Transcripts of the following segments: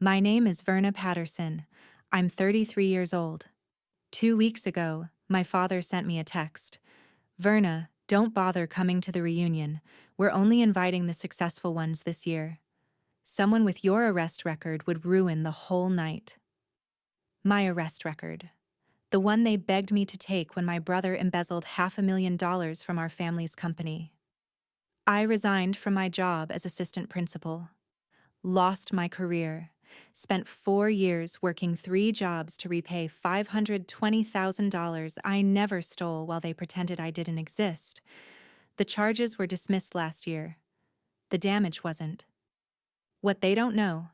My name is Verna Patterson. I'm 33 years old. 2 weeks ago, my father sent me a text. Verna, don't bother coming to the reunion. We're only inviting the successful ones this year. Someone with your arrest record would ruin the whole night. My arrest record. The one they begged me to take when my brother embezzled $500,000 from our family's company. I resigned from my job as assistant principal. Lost my career. Spent 4 years working 3 jobs to repay $520,000 I never stole while they pretended I didn't exist. The charges were dismissed last year. The damage wasn't. What they don't know: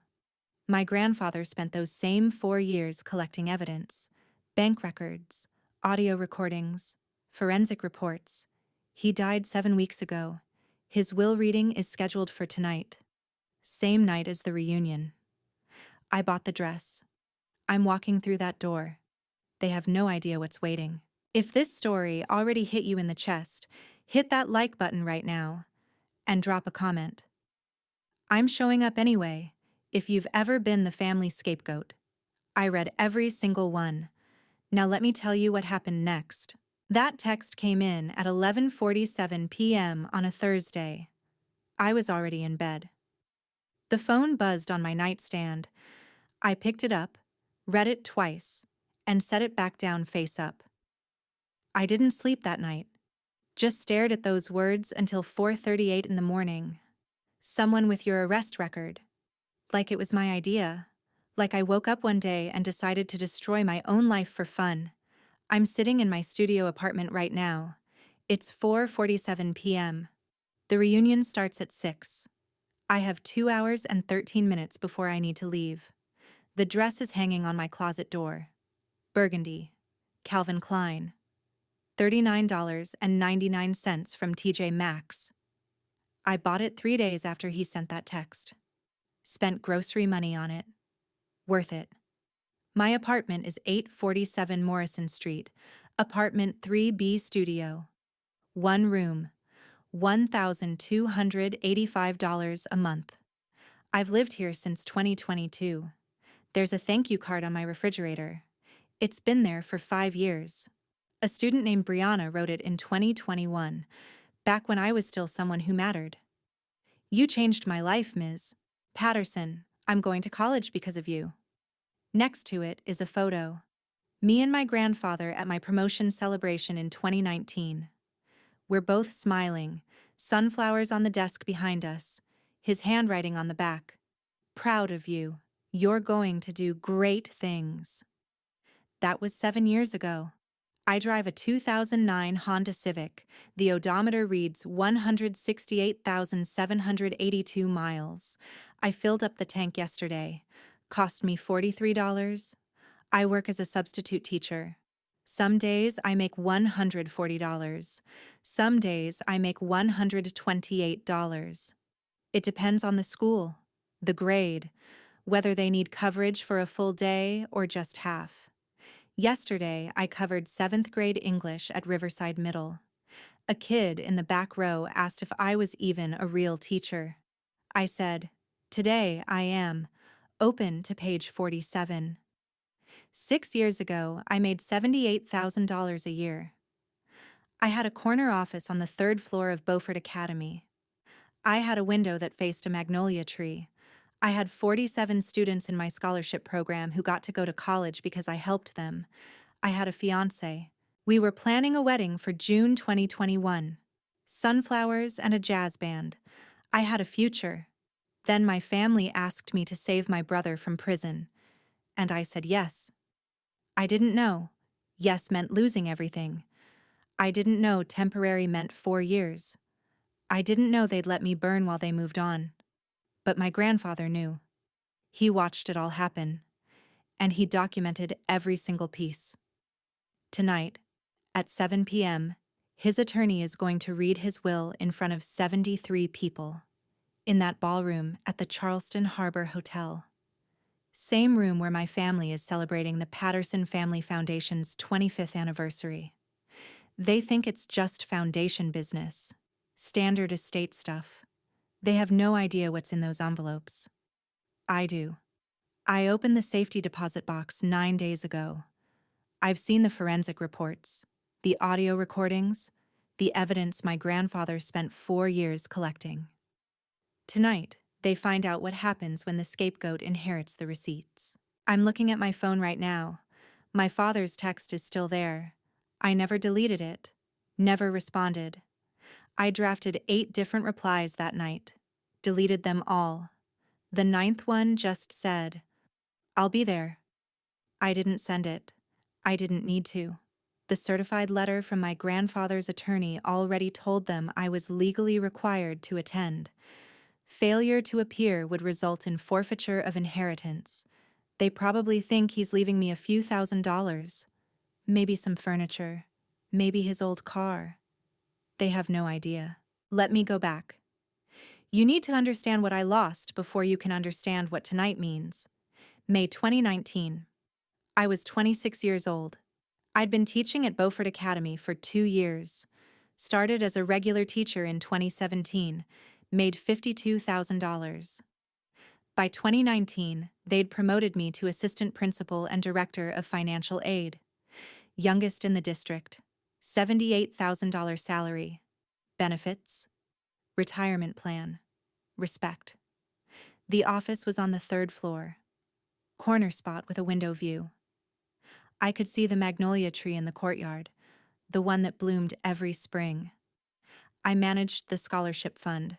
my grandfather spent those same 4 years collecting evidence, bank records, audio recordings, forensic reports. He died 7 weeks ago. His will reading is scheduled for tonight. Same night as the reunion. I bought the dress. I'm walking through that door. They have no idea what's waiting. If this story already hit you in the chest, hit that like button right now and drop a comment. I'm showing up anyway, if you've ever been the family scapegoat. I read every single one. Now let me tell you what happened next. That text came in at 11:47 p.m. on a Thursday. I was already in bed. The phone buzzed on my nightstand. I picked it up, read it twice, and set it back down face up. I didn't sleep that night. Just stared at those words until 4:38 in the morning. Someone with your arrest record. Like it was my idea. Like I woke up one day and decided to destroy my own life for fun. I'm sitting in my studio apartment right now. It's 4:47 p.m. The reunion starts at 6. I have 2 hours and 13 minutes before I need to leave. The dress is hanging on my closet door. Burgundy. Calvin Klein. $39.99 from TJ Maxx. I bought it 3 days after he sent that text. Spent grocery money on it. Worth it. My apartment is 847 Morrison Street, apartment 3B studio. 1 room, $1,285 a month. I've lived here since 2022. There's a thank you card on my refrigerator. It's been there for 5 years. A student named Brianna wrote it in 2021, back when I was still someone who mattered. You changed my life, Ms. Patterson. I'm going to college because of you. Next to it is a photo. Me and my grandfather at my promotion celebration in 2019. We're both smiling, sunflowers on the desk behind us, his handwriting on the back. Proud of you. You're going to do great things. That was 7 years ago. I drive a 2009 Honda Civic. The odometer reads 168,782 miles. I filled up the tank yesterday. Cost me $43. I work as a substitute teacher. Some days I make $140. Some days I make $128. It depends on the school, the grade, whether they need coverage for a full day or just half. Yesterday, I covered 7th grade English at Riverside Middle. A kid in the back row asked if I was even a real teacher. I said, "Today I am, open to page 47. 6 years ago, I made $78,000 a year. I had a corner office on the 3rd floor of Beaufort Academy. I had a window that faced a magnolia tree. I had 47 students in my scholarship program who got to go to college because I helped them. I had a fiancé. We were planning a wedding for June 2021. Sunflowers and a jazz band. I had a future. Then my family asked me to save my brother from prison. And I said yes. I didn't know. Yes meant losing everything. I didn't know temporary meant 4 years. I didn't know they'd let me burn while they moved on. But my grandfather knew. He watched it all happen. And he documented every single piece. Tonight, at 7 p.m., his attorney is going to read his will in front of 73 people. In that ballroom at the Charleston Harbor Hotel. Same room where my family is celebrating the Patterson Family Foundation's 25th anniversary. They think it's just foundation business, standard estate stuff. They have no idea what's in those envelopes. I do. I opened the safety deposit box 9 days ago. I've seen the forensic reports, the audio recordings, the evidence my grandfather spent 4 years collecting. Tonight, they find out what happens when the scapegoat inherits the receipts. I'm looking at my phone right now. My father's text is still there. I never deleted it, never responded. I drafted 8 different replies that night, deleted them all. The 9th one just said, "I'll be there." I didn't send it. I didn't need to. The certified letter from my grandfather's attorney already told them I was legally required to attend. Failure to appear would result in forfeiture of inheritance. They probably think he's leaving me a few $1,000s. Maybe some furniture. Maybe his old car. They have no idea. Let me go back. You need to understand what I lost before you can understand what tonight means. May 2019. I was 26 years old. I'd been teaching at Beaufort Academy for 2 years. Started as a regular teacher in 2017, made $52,000. By 2019, they'd promoted me to assistant principal and director of financial aid. Youngest in the district, $78,000 salary, benefits, retirement plan, respect. The office was on the 3rd floor, corner spot with a window view. I could see the magnolia tree in the courtyard, the one that bloomed every spring. I managed the scholarship fund.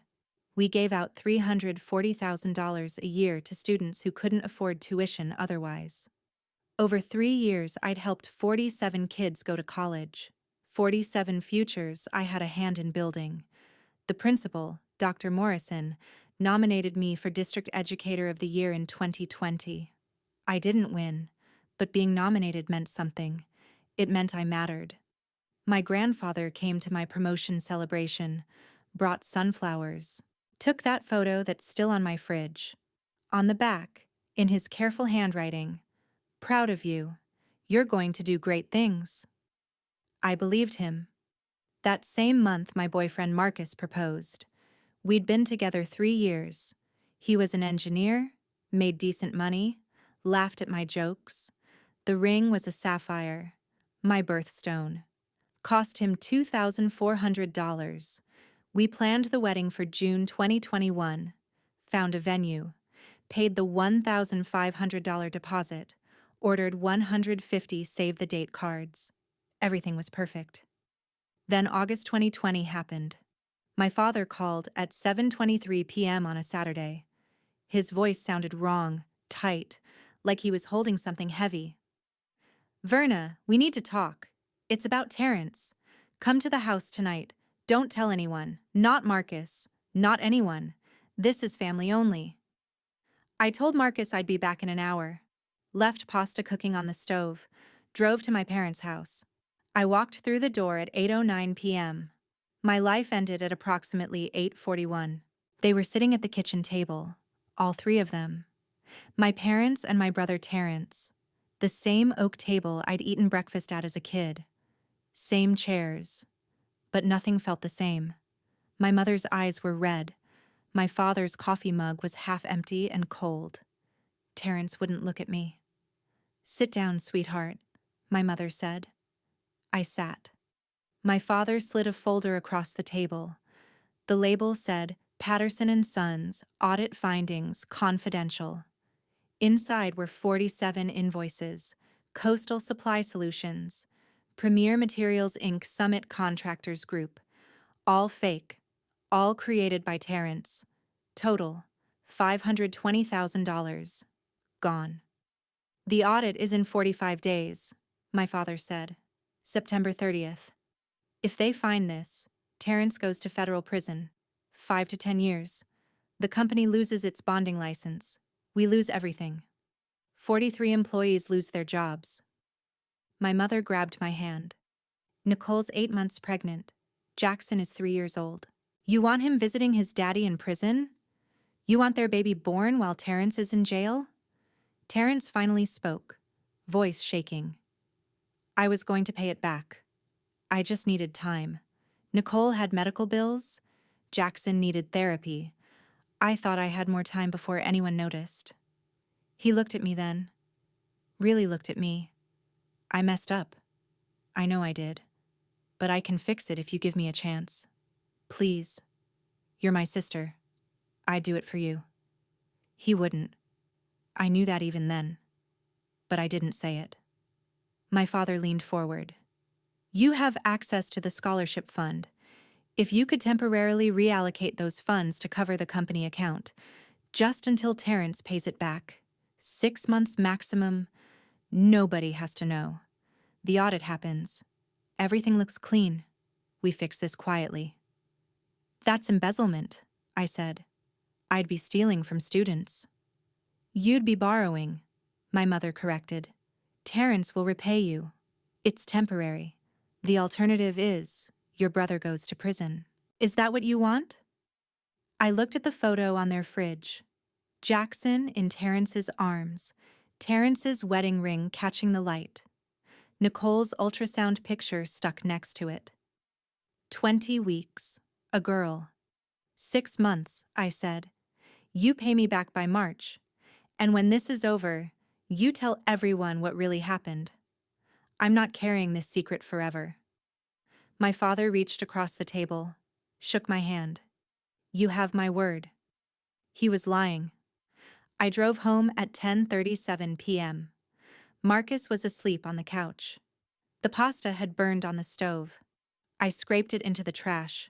We gave out $340,000 a year to students who couldn't afford tuition otherwise. Over 3 years, I'd helped 47 kids go to college. 47 futures I had a hand in building. The principal, Dr. Morrison, nominated me for District Educator of the Year in 2020. I didn't win, but being nominated meant something. It meant I mattered. My grandfather came to my promotion celebration, brought sunflowers, took that photo that's still on my fridge. On the back, in his careful handwriting, "Proud of you. You're going to do great things." I believed him. That same month, my boyfriend Marcus proposed. We'd been together 3 years. He was an engineer, made decent money, laughed at my jokes. The ring was a sapphire, my birthstone. Cost him $2,400. We planned the wedding for June 2021, found a venue, paid the $1,500 deposit, ordered 150 save-the-date cards. Everything was perfect. Then August 2020 happened. My father called at 7:23 p.m. on a Saturday. His voice sounded wrong, tight, like he was holding something heavy. "Verna, we need to talk. It's about Terrence. Come to the house tonight. Don't tell anyone. Not Marcus. Not anyone. This is family only." I told Marcus I'd be back in an hour. Left pasta cooking on the stove. Drove to my parents' house. I walked through the door at 8:09 p.m. My life ended at approximately 8:41. They were sitting at the kitchen table, all 3 of them. My parents and my brother Terrence. The same oak table I'd eaten breakfast at as a kid. Same chairs. But nothing felt the same. My mother's eyes were red. My father's coffee mug was half empty and cold. Terrence wouldn't look at me. "Sit down, sweetheart," my mother said. I sat. My father slid a folder across the table. The label said, "Patterson and Sons, Audit Findings, Confidential." Inside were 47 invoices, Coastal Supply Solutions, Premier Materials Inc. Summit Contractors Group, all fake, all created by Terrence. Total, $520,000. Gone. "The audit is in 45 days, my father said. September 30th. If they find this, Terrence goes to federal prison. 5 to 10 years. The company loses its bonding license. We lose everything. 43 employees lose their jobs." My mother grabbed my hand. "Nicole's 8 months pregnant. Jackson is 3 years old. You want him visiting his daddy in prison? You want their baby born while Terrence is in jail?" Terrence finally spoke, voice shaking. "I was going to pay it back. I just needed time. Nicole had medical bills. Jackson needed therapy. I thought I had more time before anyone noticed." He looked at me then. Really looked at me. I messed up. I know I did. But I can fix it if you give me a chance. Please. You're my sister. I'd do it for you. He wouldn't. I knew that even then. But I didn't say it. My father leaned forward. You have access to the scholarship fund. If you could temporarily reallocate those funds to cover the company account, just until Terrence pays it back. 6 months maximum. Nobody has to know. The audit happens. Everything looks clean. We fix this quietly. That's embezzlement, I said. I'd be stealing from students. You'd be borrowing, my mother corrected. Terrence will repay you. It's temporary. The alternative is your brother goes to prison. Is that what you want? I looked at the photo on their fridge. Jackson in Terrence's arms, Terrence's wedding ring catching the light. Nicole's ultrasound picture stuck next to it. 20 weeks. A girl. 6 months, I said. You pay me back by March. And when this is over, you tell everyone what really happened. I'm not carrying this secret forever. My father reached across the table, shook my hand. You have my word. He was lying. I drove home at 10:37 p.m. Marcus was asleep on the couch. The pasta had burned on the stove. I scraped it into the trash.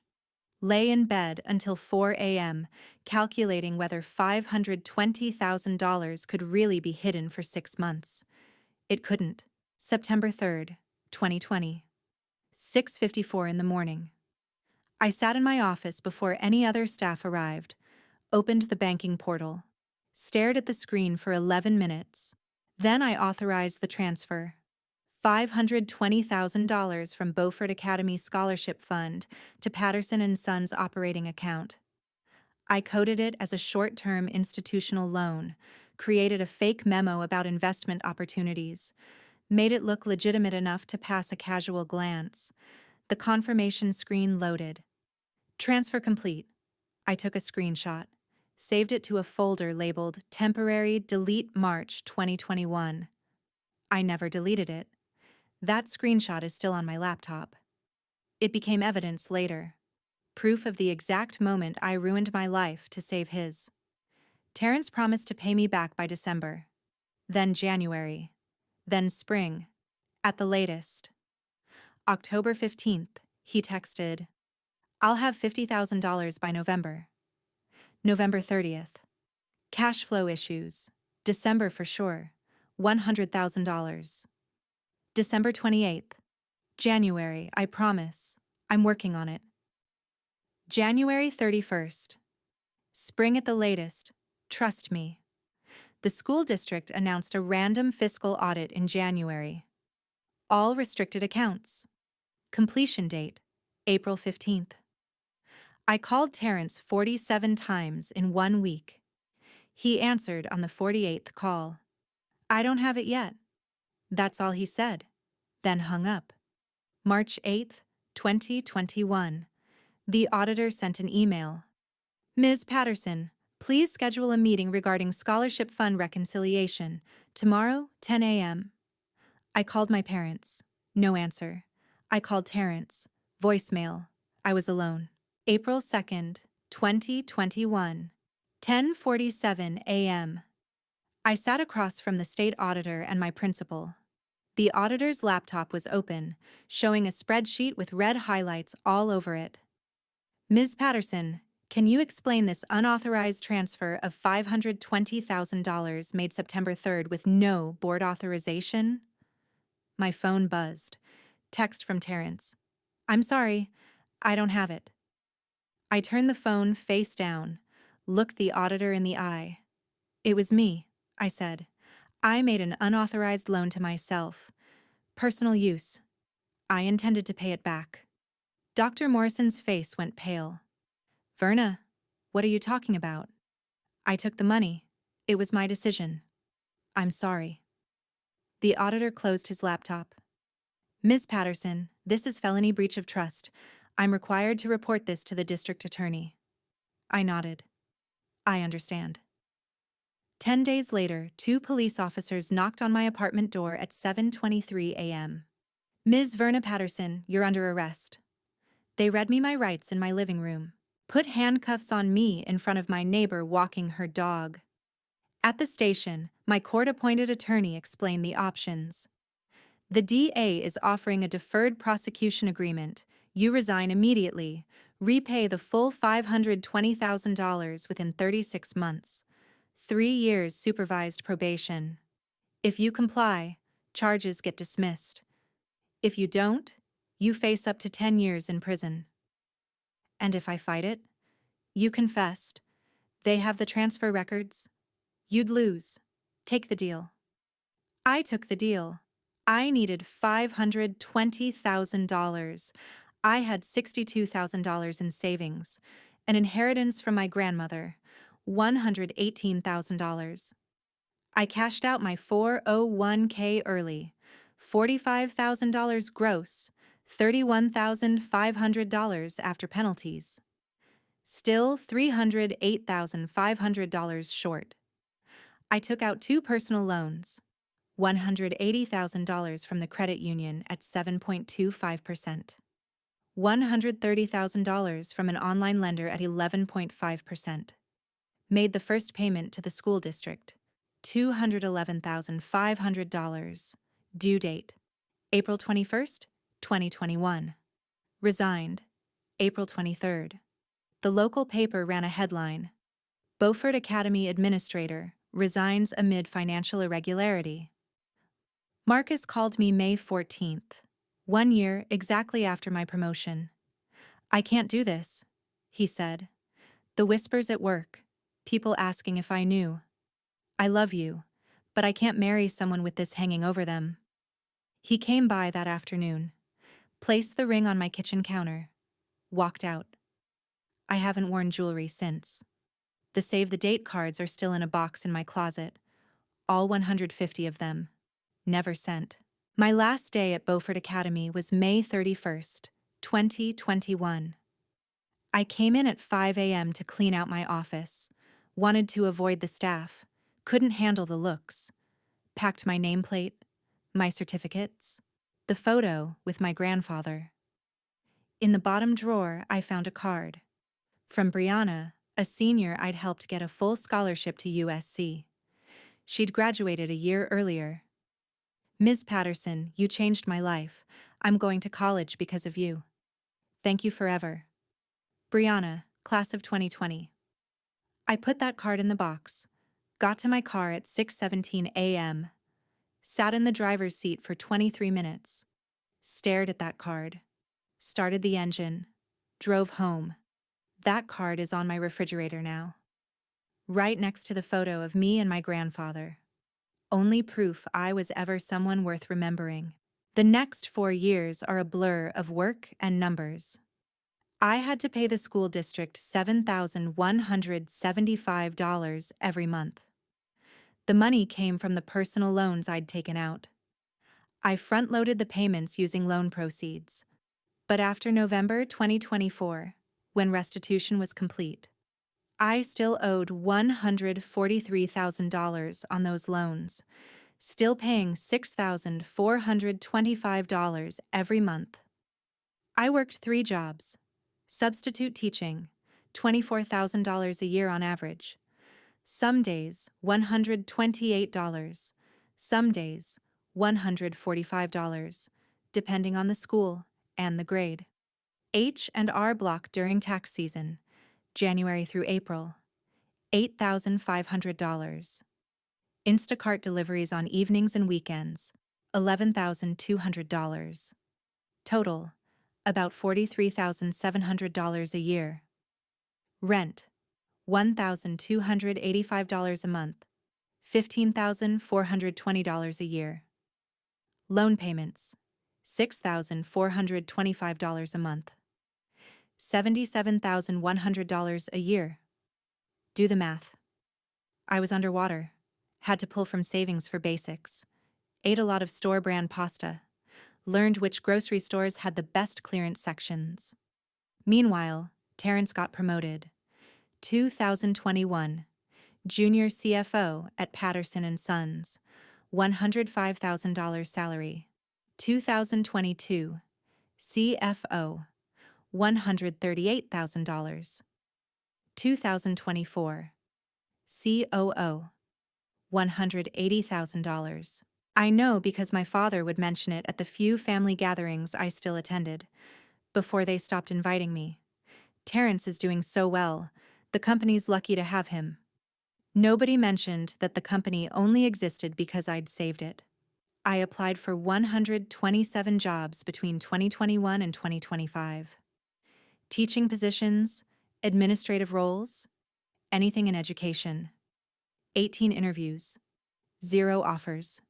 Lay in bed until 4 a.m., calculating whether $520,000 could really be hidden for 6 months. It couldn't. September 3rd, 2020. 6:54 in the morning. I sat in my office before any other staff arrived, opened the banking portal, stared at the screen for 11 minutes. Then I authorized the transfer. $520,000 from Beaufort Academy Scholarship Fund to Patterson & Sons operating account. I coded it as a short-term institutional loan, created a fake memo about investment opportunities, made it look legitimate enough to pass a casual glance. The confirmation screen loaded. Transfer complete. I took a screenshot, saved it to a folder labeled Temporary Delete March 2021. I never deleted it. That screenshot is still on my laptop. It became evidence later. Proof of the exact moment I ruined my life to save his. Terrence promised to pay me back by December. Then January. Then spring. At the latest. October 15th, he texted, I'll have $50,000 by November. November 30th. Cash flow issues. December for sure. $100,000. December 28th. January, I promise. I'm working on it. January 31st. Spring at the latest. Trust me. The school district announced a random fiscal audit in January. All restricted accounts. Completion date, April 15th. I called Terrence 47 times in 1 week. He answered on the 48th call. I don't have it yet. That's all he said, then hung up. March 8th, 2021. The auditor sent an email. Ms. Patterson, please schedule a meeting regarding scholarship fund reconciliation, tomorrow, 10 a.m. I called my parents. No answer. I called Terrence. Voicemail. I was alone. April 2nd, 2021. 10:47 a.m. I sat across from the state auditor and my principal. The auditor's laptop was open, showing a spreadsheet with red highlights all over it. Ms. Patterson, can you explain this unauthorized transfer of $520,000 made September 3rd with no board authorization? My phone buzzed. Text from Terrence. I'm sorry, I don't have it. I turned the phone face down, looked the auditor in the eye. It was me, I said. I made an unauthorized loan to myself. Personal use. I intended to pay it back. Dr. Morrison's face went pale. Verna, what are you talking about? I took the money. It was my decision. I'm sorry. The auditor closed his laptop. Ms. Patterson, this is felony breach of trust. I'm required to report this to the district attorney. I nodded. I understand. 10 days later, 2 police officers knocked on my apartment door at 7:23 a.m. "Ms. Verna Patterson, you're under arrest." They read me my rights in my living room. Put handcuffs on me in front of my neighbor walking her dog. At the station, my court-appointed attorney explained the options. The DA is offering a deferred prosecution agreement. You resign immediately, repay the full $520,000 within 36 months. 3 years supervised probation. If you comply, charges get dismissed. If you don't, you face up to 10 years in prison. And if I fight it? You confessed. They have the transfer records. You'd lose. Take the deal. I took the deal. I needed $520,000. I had $62,000 in savings, an inheritance from my grandmother, $118,000. I cashed out my 401k early, $45,000 gross, $31,500 after penalties. Still $308,500 short. I took out 2 personal loans, $180,000 from the credit union at 7.25%, $130,000 from an online lender at 11.5%. Made the first payment to the school district, $211,500. Due date, April 21st, 2021. Resigned, April 23rd. The local paper ran a headline, "Beaufort Academy Administrator resigns amid financial irregularity." Marcus called me May 14th, 1 year exactly after my promotion. "I can't do this," he said. "The whispers at work, people asking if I knew. I love you, but I can't marry someone with this hanging over them." He came by that afternoon, placed the ring on my kitchen counter, walked out. I haven't worn jewelry since. The save-the-date cards are still in a box in my closet, all 150 of them, never sent. My last day at Beaufort Academy was May 31st, 2021. I came in at 5 a.m. to clean out my office, wanted to avoid the staff, couldn't handle the looks, packed my nameplate, my certificates, the photo with my grandfather. In the bottom drawer, I found a card. From Brianna, a senior I'd helped get a full scholarship to USC. She'd graduated a year earlier. "Ms. Patterson, you changed my life. I'm going to college because of you. Thank you forever. Brianna, class of 2020. I put that card in the box, got to my car at 6:17 a.m., sat in the driver's seat for 23 minutes, stared at that card, started the engine, drove home. That card is on my refrigerator now, right next to the photo of me and my grandfather. Only proof I was ever someone worth remembering. The next 4 years are a blur of work and numbers. I had to pay the school district $7,175 every month. The money came from the personal loans I'd taken out. I front-loaded the payments using loan proceeds. But after November 2024, when restitution was complete, I still owed $143,000 on those loans, still paying $6,425 every month. I worked 3 jobs. Substitute teaching, $24,000 a year on average. Some days, $128. Some days, $145, depending on the school and the grade. H&R Block during tax season, January through April, $8,500. Instacart deliveries on evenings and weekends, $11,200. Total, about $43,700 a year. Rent, $1,285 a month, $15,420 a year. Loan payments, $6,425 a month, $77,100 a year. Do the math. I was underwater, had to pull from savings for basics, ate a lot of store-brand pasta, learned which grocery stores had the best clearance sections. Meanwhile, Terrence got promoted. 2021. Junior CFO at Patterson and Sons, $105,000 salary. 2022, CFO, $138,000. 2024, COO, $180,000. I know because my father would mention it at the few family gatherings I still attended, before they stopped inviting me. Terrence is doing so well, the company's lucky to have him. Nobody mentioned that the company only existed because I'd saved it. I applied for 127 jobs between 2021 and 2025. Teaching positions, administrative roles, anything in education. 18 interviews, 0 offers.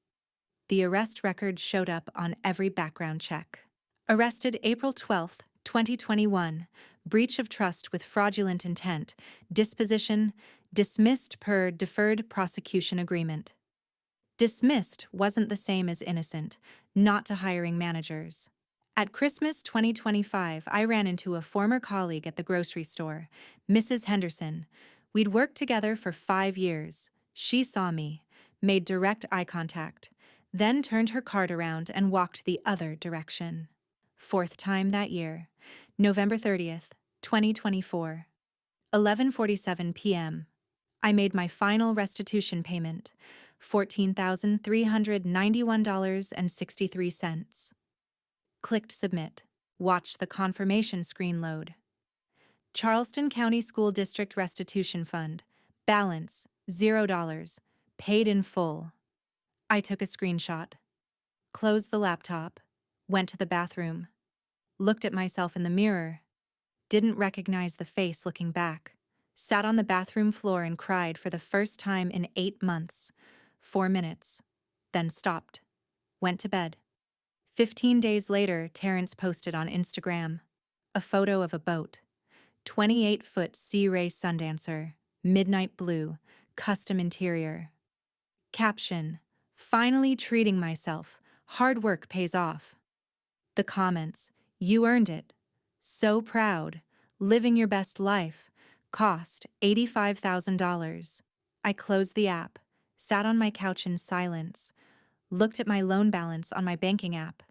The arrest record showed up on every background check. Arrested April 12, 2021, breach of trust with fraudulent intent, disposition, dismissed per deferred prosecution agreement. Dismissed wasn't the same as innocent, not to hiring managers. At Christmas 2025, I ran into a former colleague at the grocery store, Mrs. Henderson. We'd worked together for 5 years. She saw me, made direct eye contact, then turned her cart around and walked the other direction. 4th time that year, November 30th, 2024, 11:47 p.m. I made my final restitution payment, $14,391.63. Clicked submit. Watched the confirmation screen load. Charleston County School District Restitution Fund. Balance, $0. Paid in full. I took a screenshot. Closed the laptop. Went to the bathroom. Looked at myself in the mirror. Didn't recognize the face looking back. Sat on the bathroom floor and cried for the first time in 8 months. 4 minutes. Then stopped. Went to bed. 15 days later, Terrence posted on Instagram a photo of a boat. 28-foot Sea Ray Sundancer, midnight blue, custom interior. Caption: finally treating myself. Hard work pays off. The comments: you earned it. So proud. Living your best life. Cost $85,000. I closed the app, sat on my couch in silence, looked at my loan balance on my banking app.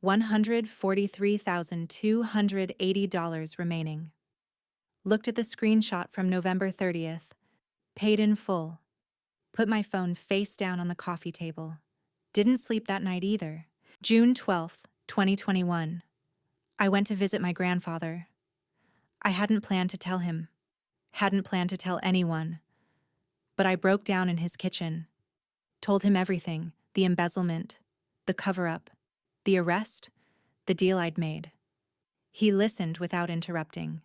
$143,280 remaining. Looked at the screenshot from November 30th. Paid in full. Put my phone face down on the coffee table. Didn't sleep that night either. June 12th, 2021. I went to visit my grandfather. I hadn't planned to tell him. Hadn't planned to tell anyone. But I broke down in his kitchen. Told him everything, the embezzlement, the cover-up, the arrest, the deal I'd made. He listened without interrupting.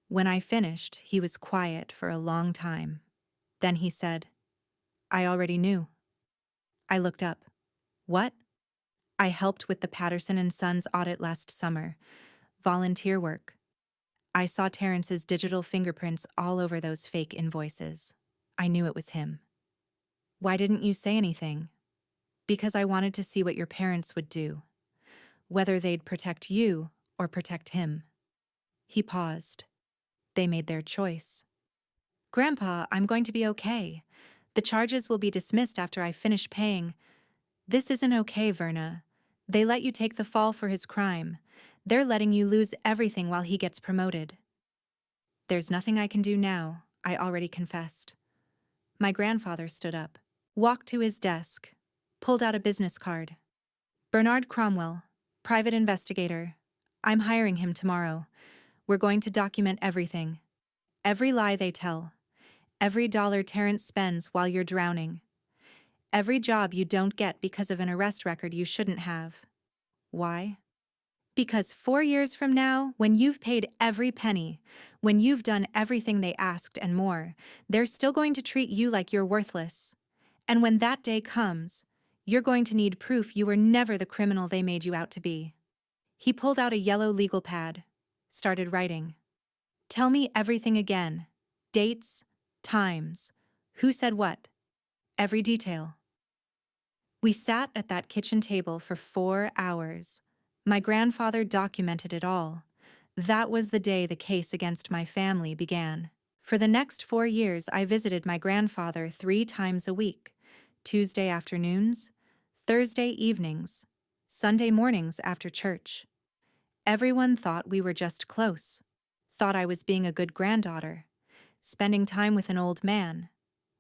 When I finished, he was quiet for a long time. Then he said, I already knew. I looked up. What? I helped with the Patterson and Sons audit last summer. Volunteer work. I saw Terrence's digital fingerprints all over those fake invoices. I knew it was him. Why didn't you say anything? Because I wanted to see what your parents would do. Whether they'd protect you or protect him. He paused. They made their choice. Grandpa, I'm going to be okay. The charges will be dismissed after I finish paying. This isn't okay, Verna. They let you take the fall for his crime. They're letting you lose everything while he gets promoted. There's nothing I can do now, I already confessed. My grandfather stood up, walked to his desk, pulled out a business card. Bernard Cromwell, private investigator. I'm hiring him tomorrow. We're going to document everything. Every lie they tell. Every dollar Terrence spends while you're drowning. Every job you don't get because of an arrest record you shouldn't have. Why? Because 4 years from now, when you've paid every penny, when you've done everything they asked and more, they're still going to treat you like you're worthless. And when that day comes, you're going to need proof you were never the criminal they made you out to be. He pulled out a yellow legal pad, started writing. Tell me everything again. Dates, times, who said what, every detail. We sat at that kitchen table for 4 hours. My grandfather documented it all. That was the day the case against my family began. For the next 4 years, I visited my grandfather 3 times a week: Tuesday afternoons, Thursday evenings, Sunday mornings after church. Everyone thought we were just close, thought I was being a good granddaughter, spending time with an old man.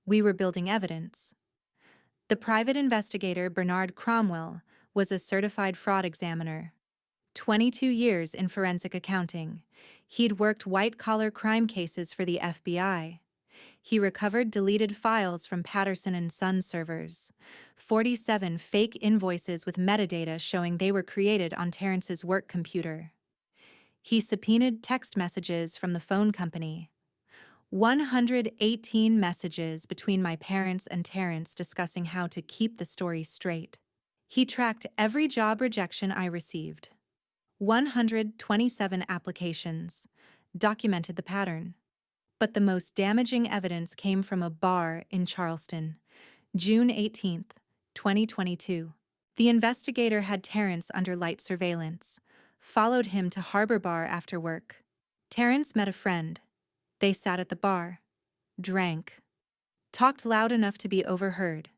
We were building evidence. The private investigator Bernard Cromwell was a certified fraud examiner. 22 years in forensic accounting. He'd worked white-collar crime cases for the FBI. He recovered deleted files from Patterson and Son servers, 47 fake invoices with metadata showing they were created on Terrence's work computer. He subpoenaed text messages from the phone company. 118 messages between my parents and Terrence discussing how to keep the story straight. He tracked every job rejection I received. 127 applications documented the pattern. But the most damaging evidence came from a bar in Charleston, June 18, 2022. The investigator had Terrence under light surveillance, followed him to Harbor Bar after work. Terrence met a friend. They sat at the bar, drank, talked loud enough to be overheard.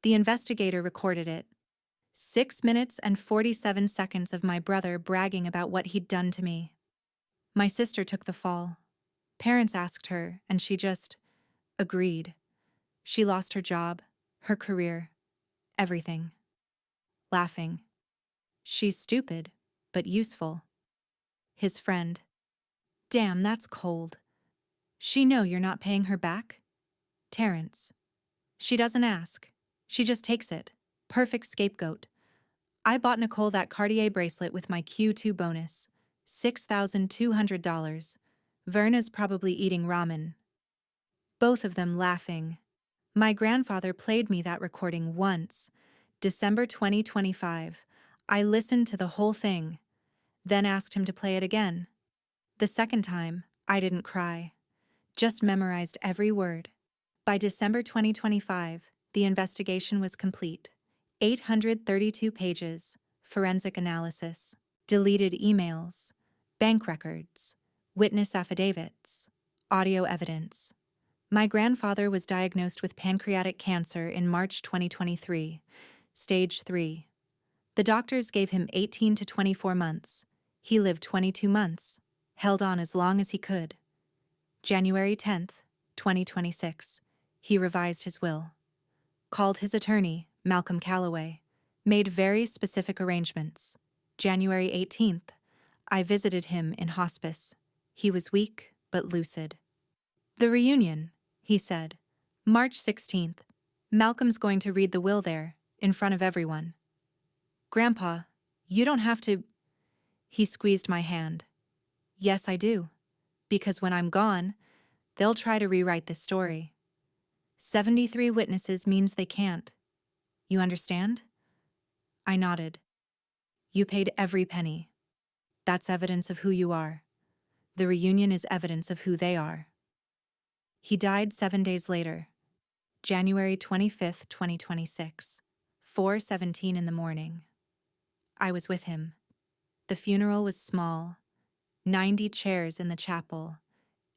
The investigator recorded it. 6 minutes and 47 seconds of my brother bragging about what he'd done to me. My sister took the fall. Parents asked her, and she just agreed. She lost her job, her career, everything. Laughing. She's stupid, but useful. His friend. Damn, that's cold. She know you're not paying her back? Terrence. She doesn't ask. She just takes it. Perfect scapegoat. I bought Nicole that Cartier bracelet with my Q2 bonus. $6,200. Verna's probably eating ramen. Both of them laughing. My grandfather played me that recording once, December 2025. I listened to the whole thing, then asked him to play it again. The second time, I didn't cry, just memorized every word. By December 2025, the investigation was complete. 832 pages, forensic analysis, deleted emails, bank records, witness affidavits, audio evidence. My grandfather was diagnosed with pancreatic cancer in March 2023, stage 3. The doctors gave him 18 to 24 months. He lived 22 months, held on as long as he could. January 10th, 2026, he revised his will. Called his attorney, Malcolm Calloway, made very specific arrangements. January 18th, I visited him in hospice. He was weak, but lucid. The reunion, he said. March 16th, Malcolm's going to read the will there, in front of everyone. Grandpa, you don't have to. He squeezed my hand. Yes, I do. Because when I'm gone, they'll try to rewrite this story. 73 witnesses means they can't. You understand? I nodded. You paid every penny. That's evidence of who you are. The reunion is evidence of who they are. He died 7 days later, January 25th, 2026, 4:17 in the morning. I was with him. The funeral was small, 90 chairs in the chapel,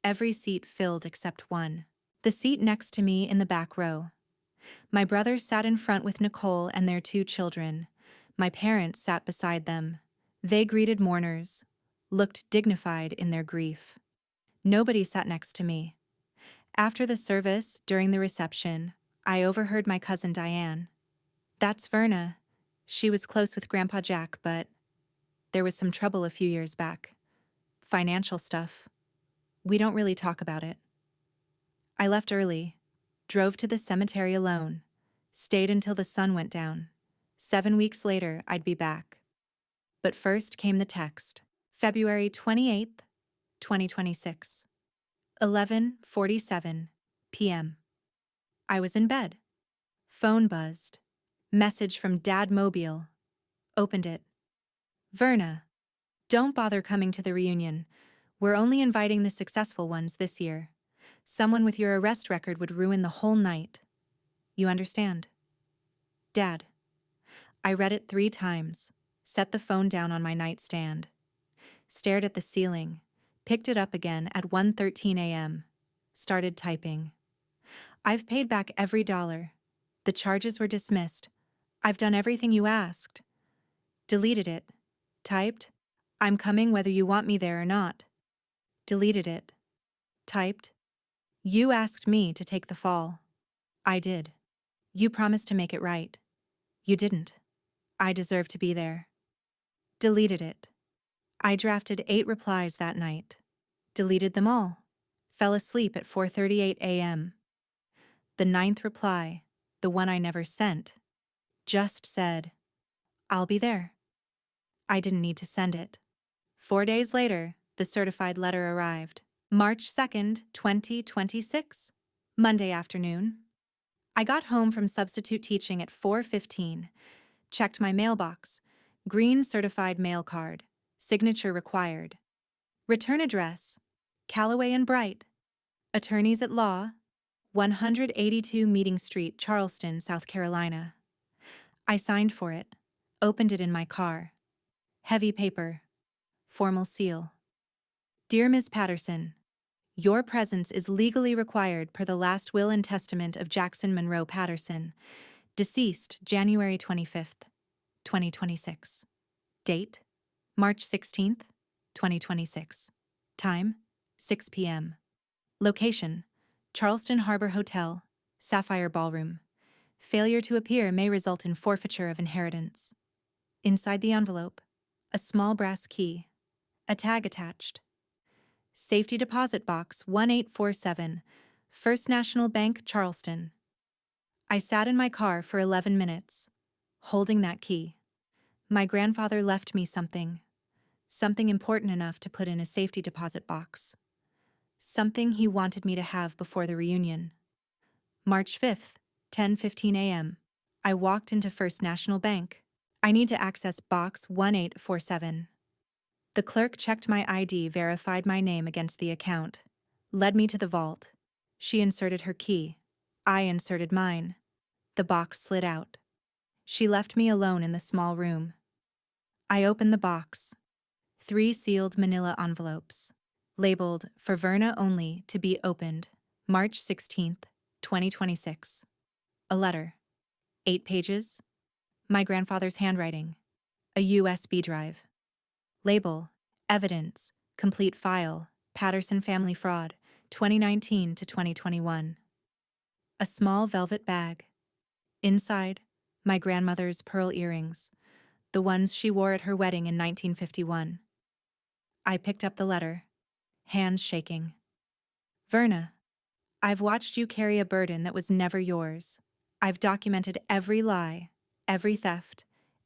every seat filled except one. The seat next to me in the back row. My brother sat in front with Nicole and their 2 children. My parents sat beside them. They greeted mourners, looked dignified in their grief. Nobody sat next to me. After the service, during the reception, I overheard my cousin Diane. That's Verna. She was close with Grandpa Jack, but there was some trouble a few years back. Financial stuff. We don't really talk about it. I left early, drove to the cemetery alone, stayed until the sun went down. 7 weeks later, I'd be back. But first came the text. February 28th, 2026. 11:47 p.m. I was in bed. Phone buzzed. Message from Dad Mobile. Opened it. Verna, don't bother coming to the reunion. We're only inviting the successful ones this year. Someone with your arrest record would ruin the whole night. You understand? Dad. I read it 3 times, set the phone down on my nightstand, stared at the ceiling, picked it up again at 1:13 a.m. Started typing. I've paid back every dollar. The charges were dismissed. I've done everything you asked. Deleted it. Typed. I'm coming whether you want me there or not. Deleted it. Typed. You asked me to take the fall. I did. You promised to make it right. You didn't. I deserve to be there. Deleted it. I drafted 8 replies that night. Deleted them all. Fell asleep at 4:38 a.m. The 9th reply, the one I never sent, just said, I'll be there. I didn't need to send it. 4 days later, the certified letter arrived. March 2nd, 2026. Monday afternoon. I got home from substitute teaching at 4:15. Checked my mailbox. Green certified mail card. Signature required. Return address: Callaway and Bright. Attorneys at law: 182 Meeting Street, Charleston, South Carolina. I signed for it. Opened it in my car. Heavy paper. Formal seal. Dear Ms. Patterson, your presence is legally required per the last will and testament of Jackson Monroe Patterson, deceased January 25th, 2026. Date: March 16th, 2026. Time: 6 p.m. Location: Charleston Harbor Hotel, Sapphire Ballroom. Failure to appear may result in forfeiture of inheritance. Inside the envelope, a small brass key. A tag attached. Safety Deposit Box 1847, First National Bank, Charleston. I sat in my car for 11 minutes, holding that key. My grandfather left me something important enough to put in a safety deposit box. Something he wanted me to have before the reunion. March 5th, 10:15 a.m. I walked into First National Bank. I need to access Box 1847. The clerk checked my ID, verified my name against the account, led me to the vault. She inserted her key. I inserted mine. The box slid out. She left me alone in the small room. I opened the box. 3 sealed manila envelopes, labeled "For Verna only, to be opened, March 16th, 2026. A letter. 8 pages. My grandfather's handwriting. A USB drive. Label: Evidence, complete file, Patterson family fraud, 2019 to 2021. A small velvet bag. Inside, my grandmother's pearl earrings, the ones she wore at her wedding in 1951. I picked up the letter, hands shaking. Verna, I've watched you carry a burden that was never yours. I've documented every lie, every theft,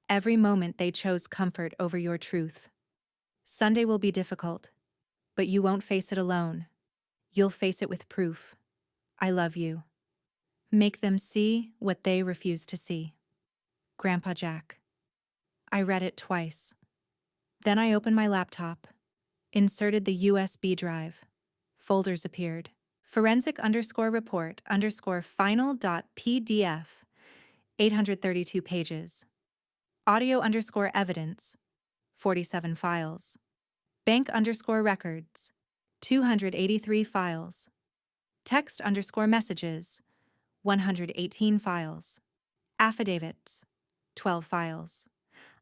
every moment they chose comfort over your truth. Sunday will be difficult, but you won't face it alone. You'll face it with proof. I love you. Make them see what they refuse to see. Grandpa Jack. I read it twice. Then I opened my laptop, inserted the USB drive. Folders appeared. Forensic_report_final.pdf, 832 pages. Audio_evidence, 47 files. Bank_records, 283 files. Text_messages, 118 files. Affidavits, 12 files.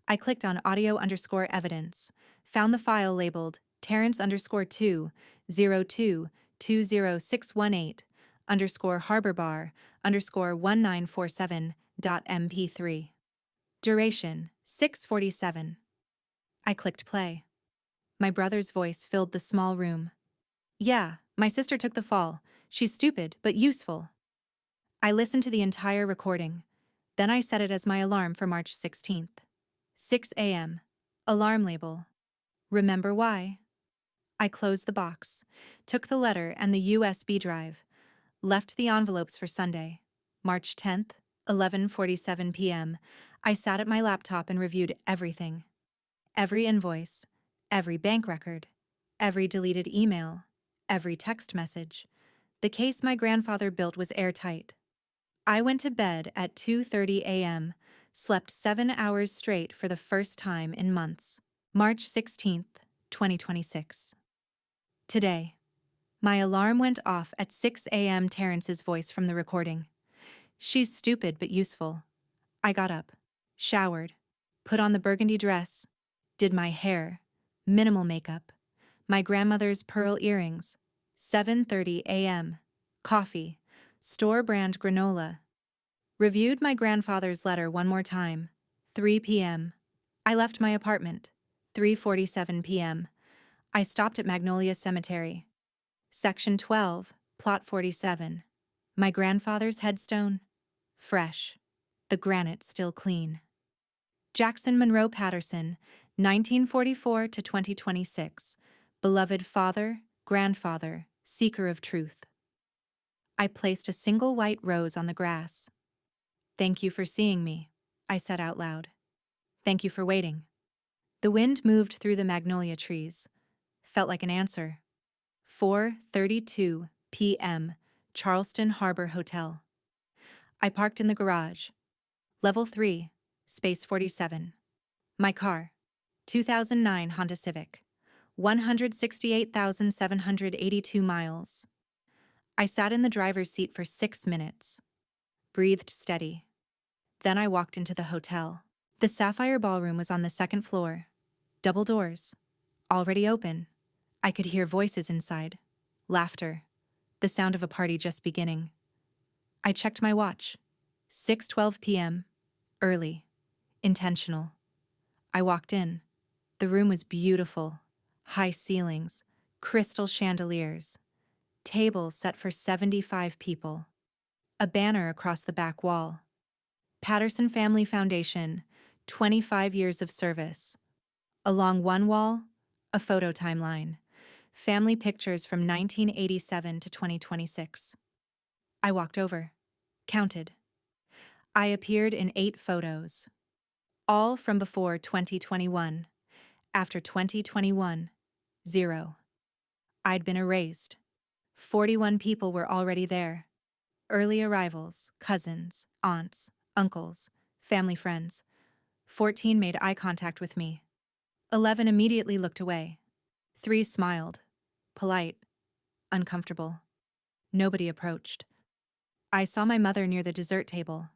I clicked on audio_evidence, found the file labeled Terrence_2 02 20618 _Harbor Bar _1947.mp3. Duration 6:47. I clicked play. My brother's voice filled the small room. Yeah, my sister took the fall. She's stupid, but useful. I listened to the entire recording. Then I set it as my alarm for March 16th. 6 a.m. Alarm label. Remember why? I closed the box, took the letter and the USB drive, left the envelopes for Sunday. March 10th, 11:47 p.m. I sat at my laptop and reviewed everything. Every invoice, every bank record, every deleted email, every text message. The case my grandfather built was airtight. I went to bed at 2:30 a.m., slept 7 hours straight for the first time in months. March 16th, 2026. Today, My alarm went off at 6 a.m. Terrence's voice from the recording. She's stupid but useful. I got up, showered, put on the burgundy dress, did my hair, minimal makeup, my grandmother's pearl earrings, 7:30 a.m., coffee, store-brand granola. Reviewed my grandfather's letter one more time, 3 p.m. I left my apartment, 3:47 p.m. I stopped at Magnolia Cemetery. Section 12, Plot 47. My grandfather's headstone, fresh. The granite still clean. Jackson Monroe Patterson, 1944 to 2026. Beloved father, grandfather, seeker of truth. I placed a single white rose on the grass. Thank you for seeing me, I said out loud. Thank you for waiting. The wind moved through the magnolia trees. Felt like an answer. 4:32 p.m. Charleston Harbor Hotel. I parked in the garage. Level 3, Space 47. My car, 2009 Honda Civic, 168,782 miles. I sat in the driver's seat for 6 minutes, breathed steady. Then I walked into the hotel. The Sapphire Ballroom was on the second floor. Double doors, already open. I could hear voices inside, laughter, the sound of a party just beginning. I checked my watch. 6:12 p.m. Early. Intentional. I walked in. The room was beautiful. High ceilings, crystal chandeliers, tables set for 75 people. A banner across the back wall. Patterson Family Foundation, 25 years of service. Along one wall, a photo timeline. Family pictures from 1987 to 2026. I walked over. Counted. I appeared in 8 photos. All from before 2021. After 2021, 0. I'd been erased. 41 people were already there. Early arrivals, cousins, aunts, uncles, family friends. 14 made eye contact with me. 11 immediately looked away. 3 smiled. Polite. Uncomfortable. Nobody approached. I saw my mother near the dessert table,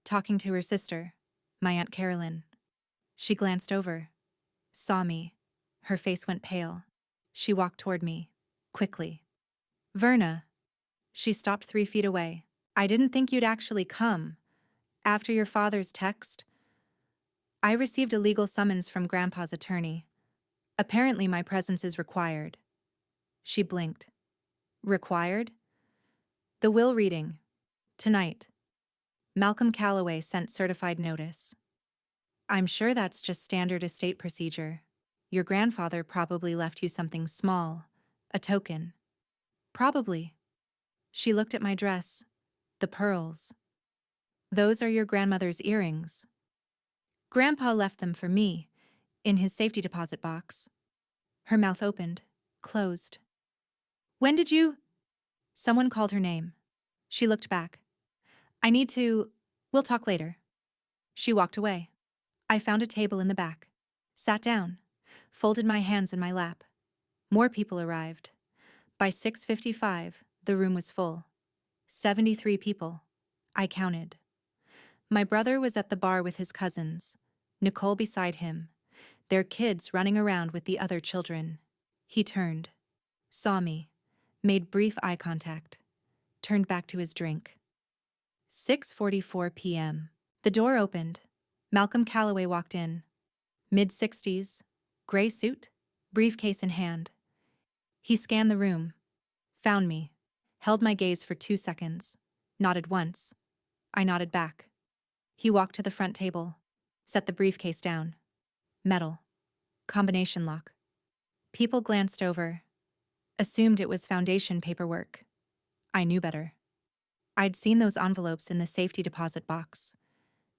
talking to her sister, my Aunt Carolyn. She glanced over, saw me. Her face went pale. She walked toward me, quickly. Verna. She stopped 3 feet away. I didn't think you'd actually come. After your father's text, I received a legal summons from Grandpa's attorney. Apparently my presence is required. She blinked. Required? The will reading. Tonight. Malcolm Calloway sent certified notice. I'm sure that's just standard estate procedure. Your grandfather probably left you something small, a token. Probably. She looked at my dress, the pearls. Those are your grandmother's earrings. Grandpa left them for me, in his safety deposit box. Her mouth opened, closed. When did you? Someone called her name. She looked back. I need to. We'll talk later. She walked away. I found a table in the back. Sat down. Folded my hands in my lap. More people arrived. By 6:55, the room was full. 73 people. I counted. My brother was at the bar with his cousins, Nicole beside him, their kids running around with the other children. He turned, saw me, made brief eye contact, turned back to his drink. 6:44 p.m. The door opened. Malcolm Calloway walked in. Mid-60s, gray suit, briefcase in hand. He scanned the room, found me, held my gaze for 2 seconds, nodded once. I nodded back. He walked to the front table, set the briefcase down. Metal. Combination lock. People glanced over, assumed it was foundation paperwork. I knew better. I'd seen those envelopes in the safety deposit box.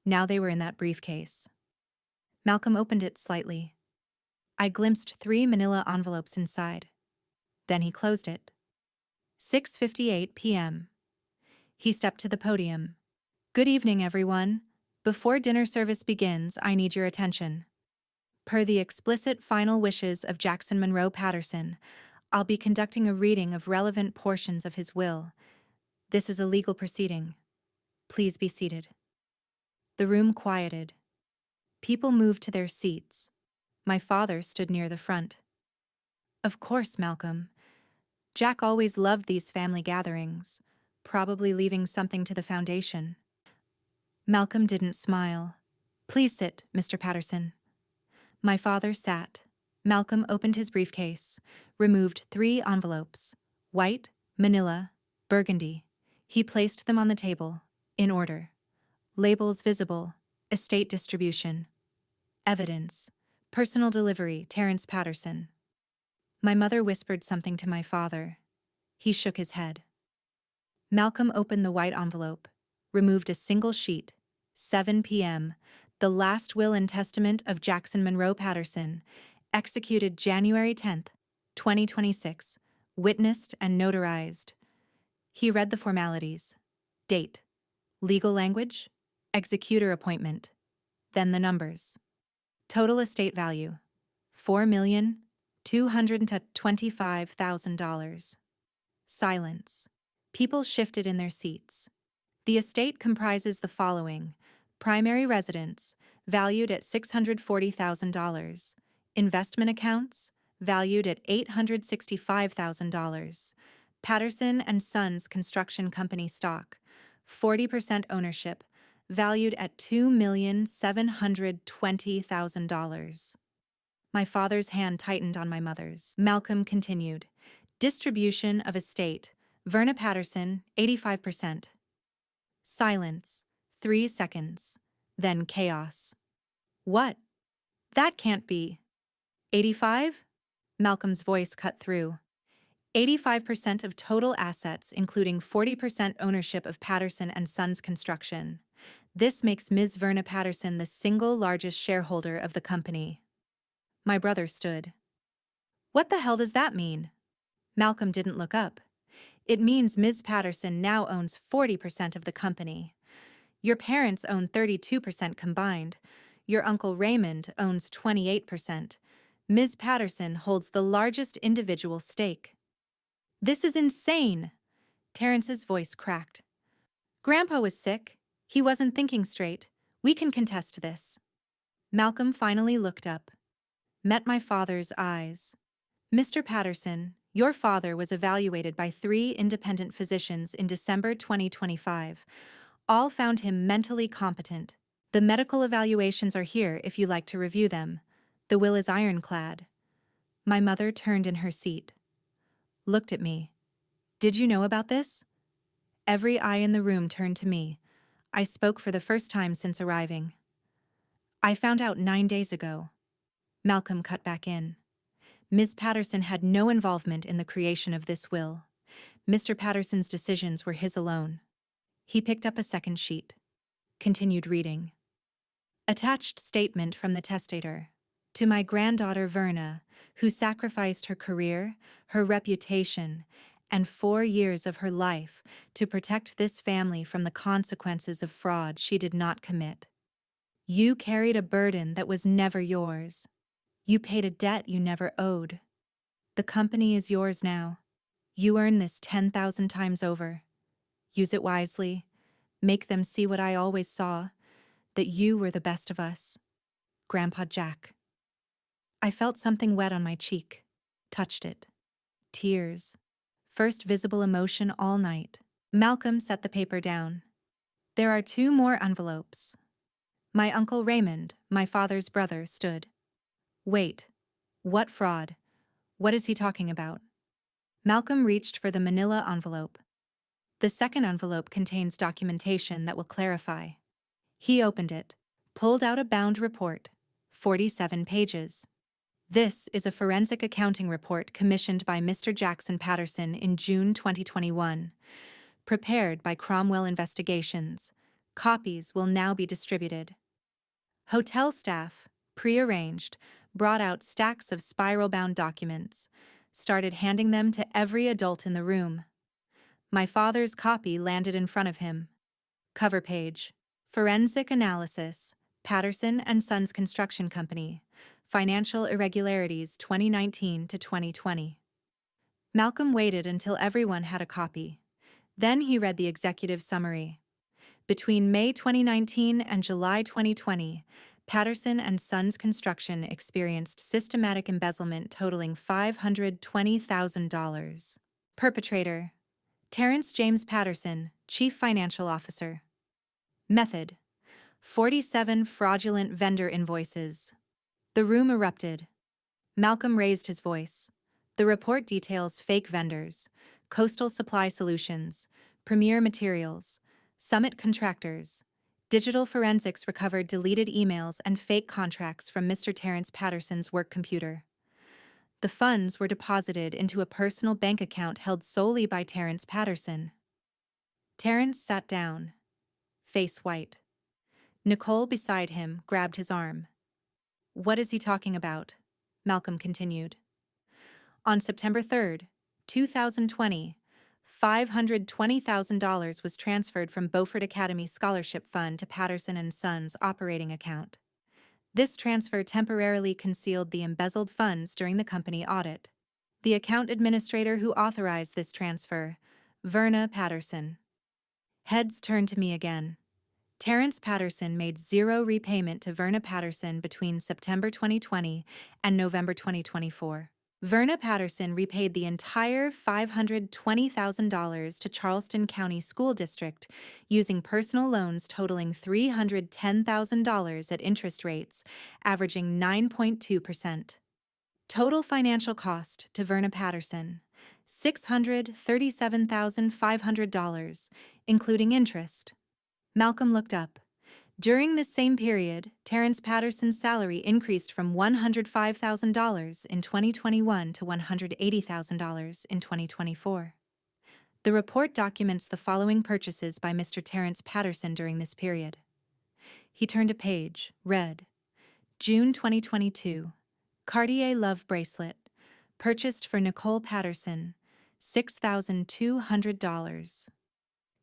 Now they were in that briefcase. Malcolm opened it slightly. I glimpsed 3 manila envelopes inside. Then he closed it. 6:58 p.m. He stepped to the podium. Good evening, everyone. Before dinner service begins, I need your attention. Per the explicit final wishes of Jackson Monroe Patterson, I'll be conducting a reading of relevant portions of his will. This is a legal proceeding. Please be seated. The room quieted. People moved to their seats. My father stood near the front. Of course, Malcolm. Jack always loved these family gatherings, probably leaving something to the foundation. Malcolm didn't smile. Please sit, Mr. Patterson. My father sat. Malcolm opened his briefcase, removed 3 envelopes, white, manila, burgundy. He placed them on the table, in order. Labels visible, estate distribution. Evidence, personal delivery, Terence Patterson. My mother whispered something to my father. He shook his head. Malcolm opened the white envelope, removed a single sheet. 7 p.m., the last will and testament of Jackson Monroe Patterson, executed January 10th, 2026, witnessed and notarized. He read the formalities. Date. Legal language. Executor appointment. Then the numbers. Total estate value. $4,225,000. Silence. People shifted in their seats. The estate comprises the following: primary residence, valued at $640,000. Investment accounts, valued at $865,000. Patterson and Sons Construction Company stock, 40% ownership, valued at $2,720,000. My father's hand tightened on my mother's. Malcolm continued. Distribution of estate. Verna Patterson, 85%. Silence. 3 seconds. Then chaos. What? That can't be. 85? Malcolm's voice cut through. 85% of total assets, including 40% ownership of Patterson and Sons Construction. This makes Ms. Verna Patterson the single largest shareholder of the company. My brother stood. What the hell does that mean? Malcolm didn't look up. It means Ms. Patterson now owns 40% of the company. Your parents own 32% combined. Your Uncle Raymond owns 28%. Ms. Patterson holds the largest individual stake. This is insane! Terrence's voice cracked. Grandpa was sick. He wasn't thinking straight. We can contest this. Malcolm finally looked up. Met my father's eyes. Mr. Patterson, your father was evaluated by 3 independent physicians in December 2025. All found him mentally competent. The medical evaluations are here if you like to review them. The will is ironclad. My mother turned in her seat. Looked at me. Did you know about this? Every eye in the room turned to me. I spoke for the first time since arriving. I found out 9 days ago. Malcolm cut back in. Ms. Patterson had no involvement in the creation of this will. Mr. Patterson's decisions were his alone. He picked up a second sheet. Continued reading. Attached statement from the testator. To my granddaughter Verna, who sacrificed her career, her reputation, and 4 years of her life to protect this family from the consequences of fraud she did not commit. You carried a burden that was never yours. You paid a debt you never owed. The company is yours now. You earn this 10,000 times over. Use it wisely. Make them see what I always saw, that you were the best of us. Grandpa Jack. I felt something wet on my cheek. Touched it. Tears. First visible emotion all night. Malcolm set the paper down. There are 2 more envelopes. My Uncle Raymond, my father's brother, stood. Wait. What fraud? What is he talking about? Malcolm reached for the manila envelope. The second envelope contains documentation that will clarify. He opened it, pulled out a bound report, 47 pages. This is a forensic accounting report commissioned by Mr. Jackson Patterson in June 2021. Prepared by Cromwell Investigations. Copies will now be distributed. Hotel staff, prearranged, brought out stacks of spiral-bound documents, started handing them to every adult in the room. My father's copy landed in front of him. Cover page. Forensic analysis. Patterson and Sons Construction Company. Financial irregularities 2019 to 2020. Malcolm waited until everyone had a copy. Then he read the executive summary. Between May 2019 and July 2020, Patterson and Sons Construction experienced systematic embezzlement totaling $520,000. Perpetrator: Terrence James Patterson, Chief Financial Officer. Method: 47 fraudulent vendor invoices. The room erupted. Malcolm raised his voice. The report details fake vendors, Coastal Supply Solutions, Premier Materials, Summit Contractors. Digital forensics recovered deleted emails and fake contracts from Mr. Terrence Patterson's work computer. The funds were deposited into a personal bank account held solely by Terrence Patterson. Terrence sat down, face white. Nicole beside him grabbed his arm. "What is he talking about?" Malcolm continued. On September 3, 2020, $520,000 was transferred from Beaufort Academy Scholarship Fund to Patterson and Sons' operating account. This transfer temporarily concealed the embezzled funds during the company audit. The account administrator who authorized this transfer, Verna Patterson. Heads turned to me again. Terrence Patterson made zero repayment to Verna Patterson between September 2020 and November 2024. Verna Patterson repaid the entire $520,000 to Charleston County School District using personal loans totaling $310,000 at interest rates averaging 9.2%. Total financial cost to Verna Patterson: $637,500, including interest. Malcolm looked up. During this same period, Terrence Patterson's salary increased from $105,000 in 2021 to $180,000 in 2024. The report documents the following purchases by Mr. Terrence Patterson during this period. He turned a page, read, June 2022, Cartier Love Bracelet, purchased for Nicole Patterson, $6,200.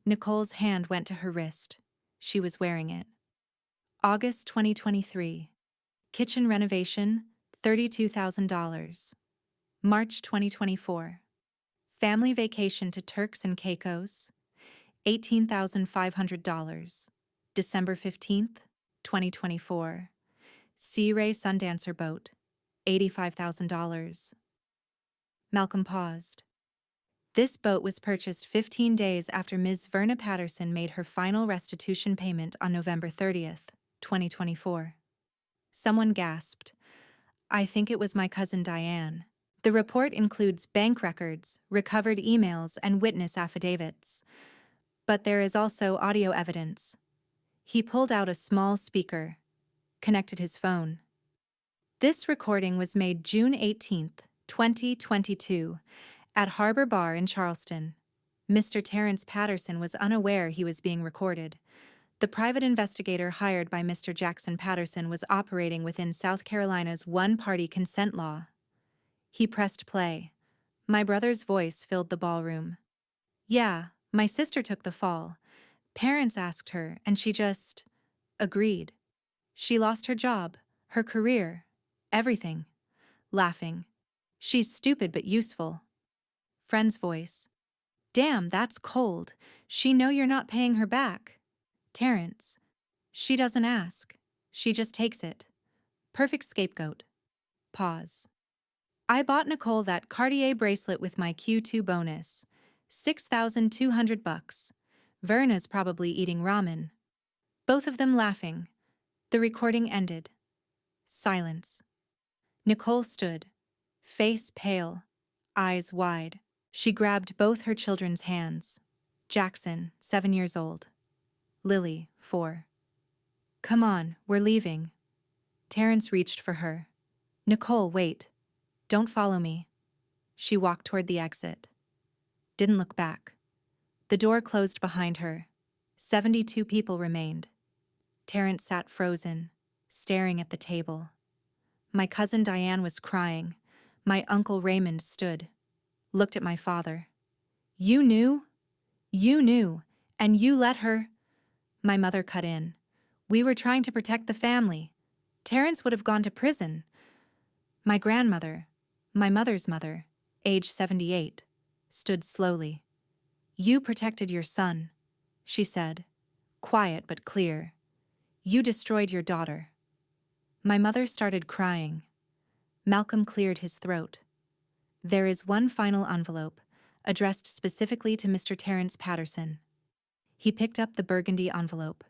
Nicole's hand went to her wrist. She was wearing it. August 2023. Kitchen renovation, $32,000. March 2024. Family vacation to Turks and Caicos, $18,500. December 15th, 2024. Sea Ray Sundancer boat, $85,000. Malcolm paused. This boat was purchased 15 days after Ms. Verna Patterson made her final restitution payment on November 30th, 2024. Someone gasped. I think it was my cousin Diane. The report includes bank records, recovered emails, and witness affidavits. But there is also audio evidence. He pulled out a small speaker, connected his phone. This recording was made June 18th, 2022, at Harbor Bar in Charleston. Mr. Terrence Patterson was unaware he was being recorded. The private investigator hired by Mr. Jackson Patterson was operating within South Carolina's one-party consent law. He pressed play. My brother's voice filled the ballroom. Yeah, my sister took the fall. Parents asked her, and she just agreed. She lost her job, her career, everything. Laughing. She's stupid but useful. Friend's voice. Damn, that's cold. She know you're not paying her back. Terrence. She doesn't ask. She just takes it. Perfect scapegoat. Pause. I bought Nicole that Cartier bracelet with my Q2 bonus. $6,200. Verna's probably eating ramen. Both of them laughing. The recording ended. Silence. Nicole stood, face pale, eyes wide. She grabbed both her children's hands. Jackson, 7 years old. Lily, 4. Come on, we're leaving. Terrence reached for her. Nicole, wait. Don't follow me. She walked toward the exit. Didn't look back. The door closed behind her. 72 people remained. Terrence sat frozen, staring at the table. My cousin Diane was crying. My uncle Raymond stood, looked at my father. You knew? You knew, and you let her? My mother cut in. We were trying to protect the family. Terrence would have gone to prison. My grandmother, my mother's mother, age 78, stood slowly. You protected your son, she said, quiet but clear. You destroyed your daughter. My mother started crying. Malcolm cleared his throat. There is one final envelope, addressed specifically to Mr. Terence Patterson. He picked up the burgundy envelope,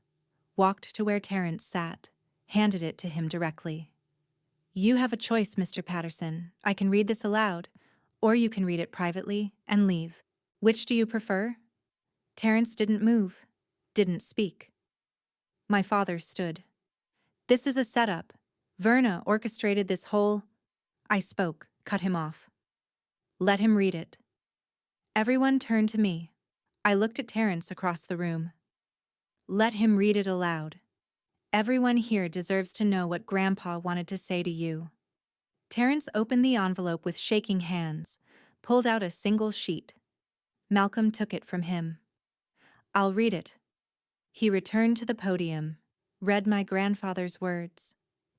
walked to where Terence sat, handed it to him directly. You have a choice, Mr. Patterson. I can read this aloud, or you can read it privately and leave. Which do you prefer? Terence didn't move, didn't speak. My father stood. This is a setup. Verna orchestrated this whole... I spoke, cut him off. Let him read it. Everyone turned to me. I looked at Terence across the room. Let him read it aloud. Everyone here deserves to know what Grandpa wanted to say to you. Terence opened the envelope with shaking hands, pulled out a single sheet. Malcolm took it from him. I'll read it. He returned to the podium, read my grandfather's words.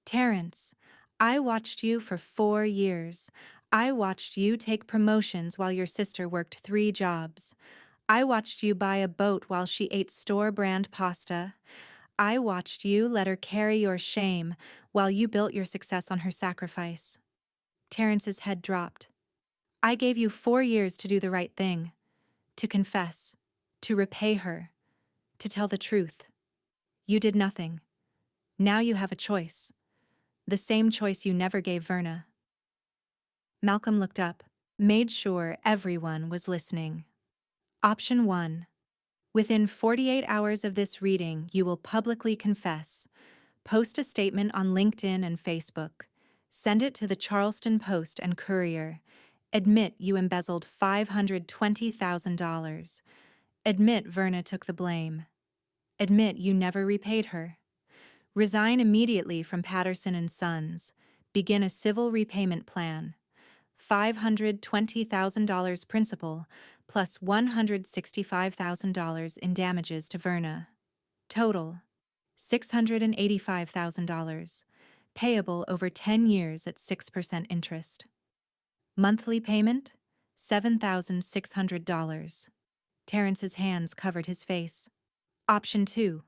Terence, I watched you for 4 years. I watched you take promotions while your sister worked 3 jobs. I watched you buy a boat while she ate store-brand pasta. I watched you let her carry your shame while you built your success on her sacrifice. Terence's head dropped. I gave you 4 years to do the right thing, to confess, to repay her, to tell the truth. You did nothing. Now you have a choice. The same choice you never gave Verna. Malcolm looked up, made sure everyone was listening. Option 1. Within 48 hours of this reading, you will publicly confess. Post a statement on LinkedIn and Facebook. Send it to the Charleston Post and Courier. Admit you embezzled $520,000. Admit Verna took the blame. Admit you never repaid her. Resign immediately from Patterson and Sons. Begin a civil repayment plan. $520,000 principal plus $165,000 in damages to Verna. Total, $685,000. Payable over 10 years at 6% interest. Monthly payment, $7,600. Terence's hands covered his face. Option 2.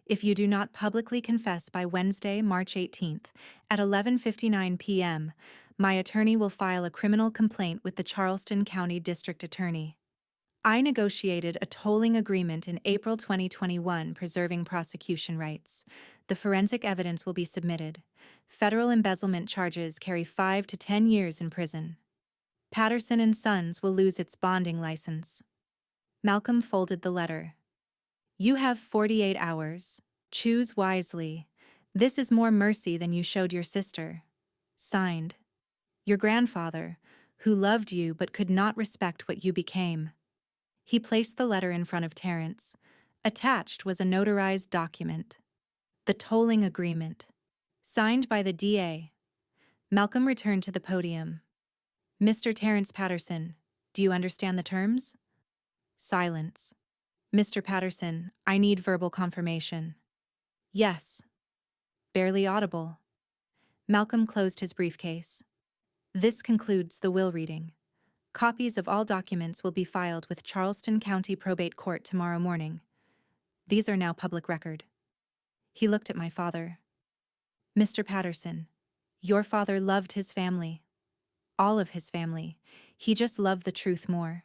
If you do not publicly confess by Wednesday, March 18th at 11:59 p.m., my attorney will file a criminal complaint with the Charleston County District Attorney. I negotiated a tolling agreement in April 2021 preserving prosecution rights. The forensic evidence will be submitted. Federal embezzlement charges carry 5 to 10 years in prison. Patterson and Sons will lose its bonding license. Malcolm folded the letter. You have 48 hours. Choose wisely. This is more mercy than you showed your sister. Signed. Your grandfather, who loved you but could not respect what you became. He placed the letter in front of Terence. Attached was a notarized document. The tolling agreement. Signed by the DA. Malcolm returned to the podium. Mr. Terence Patterson, do you understand the terms? Silence. Mr. Patterson, I need verbal confirmation. Yes. Barely audible. Malcolm closed his briefcase. This concludes the will reading. Copies of all documents will be filed with Charleston County Probate Court tomorrow morning. These are now public record. He looked at my father. Mr. Patterson, your father loved his family. All of his family. He just loved the truth more.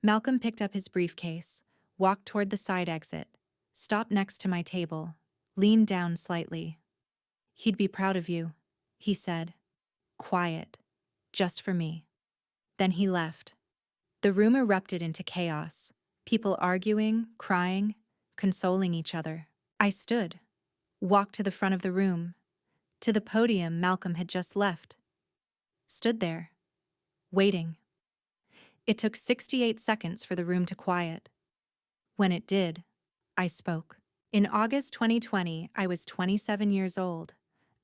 Malcolm picked up his briefcase, walked toward the side exit, stopped next to my table, leaned down slightly. He'd be proud of you, he said. Quiet. Just for me. Then he left. The room erupted into chaos. People arguing, crying, consoling each other. I stood, walked to the front of the room, to the podium Malcolm had just left. Stood there, waiting. It took 68 seconds for the room to quiet. When it did, I spoke. In August 2020, I was 27 years old,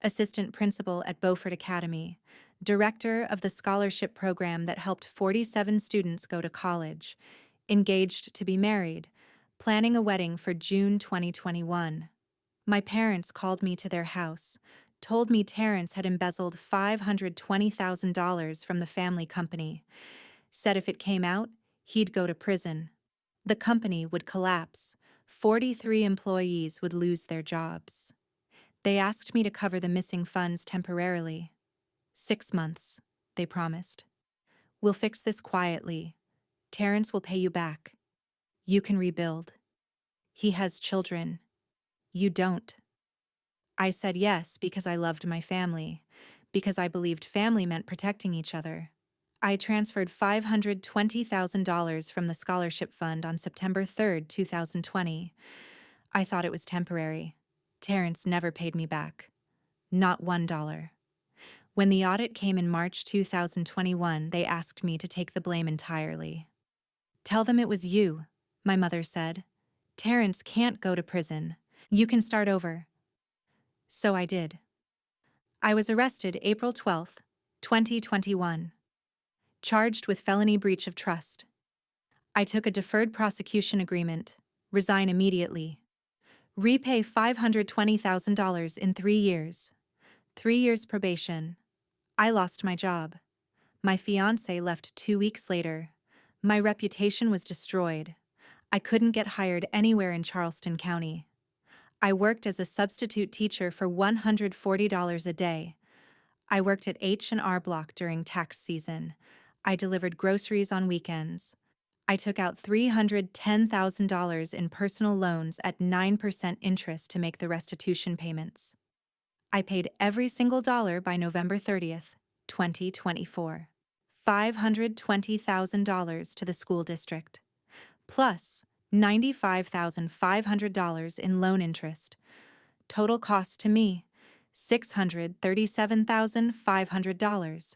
assistant principal at Beaufort Academy, director of the scholarship program that helped 47 students go to college, engaged to be married, planning a wedding for June 2021. My parents called me to their house, Told me Terrence had embezzled $520,000 from the family company. Said if it came out, he'd go to prison. The company would collapse. 43 employees would lose their jobs. They asked me to cover the missing funds temporarily. 6 months, they promised. We'll fix this quietly. Terrence will pay you back. You can rebuild. He has children. You don't. I said yes because I loved my family, because I believed family meant protecting each other. I transferred $520,000 from the scholarship fund on September 3, 2020. I thought it was temporary. Terrence never paid me back. Not $1. When the audit came in March 2021, they asked me to take the blame entirely. Tell them it was you, my mother said. Terrence can't go to prison. You can start over. So I did. I was arrested April 12, 2021. Charged with felony breach of trust. I took a deferred prosecution agreement. Resign immediately. Repay $520,000 in 3 years. 3 years probation. I lost my job. My fiancé left 2 weeks later. My reputation was destroyed. I couldn't get hired anywhere in Charleston County. I worked as a substitute teacher for $140 a day. I worked at H&R Block during tax season. I delivered groceries on weekends. I took out $310,000 in personal loans at 9% interest to make the restitution payments. I paid every single dollar by November 30th, 2024. $520,000 to the school district, plus $95,500 in loan interest. Total cost to me, $637,500.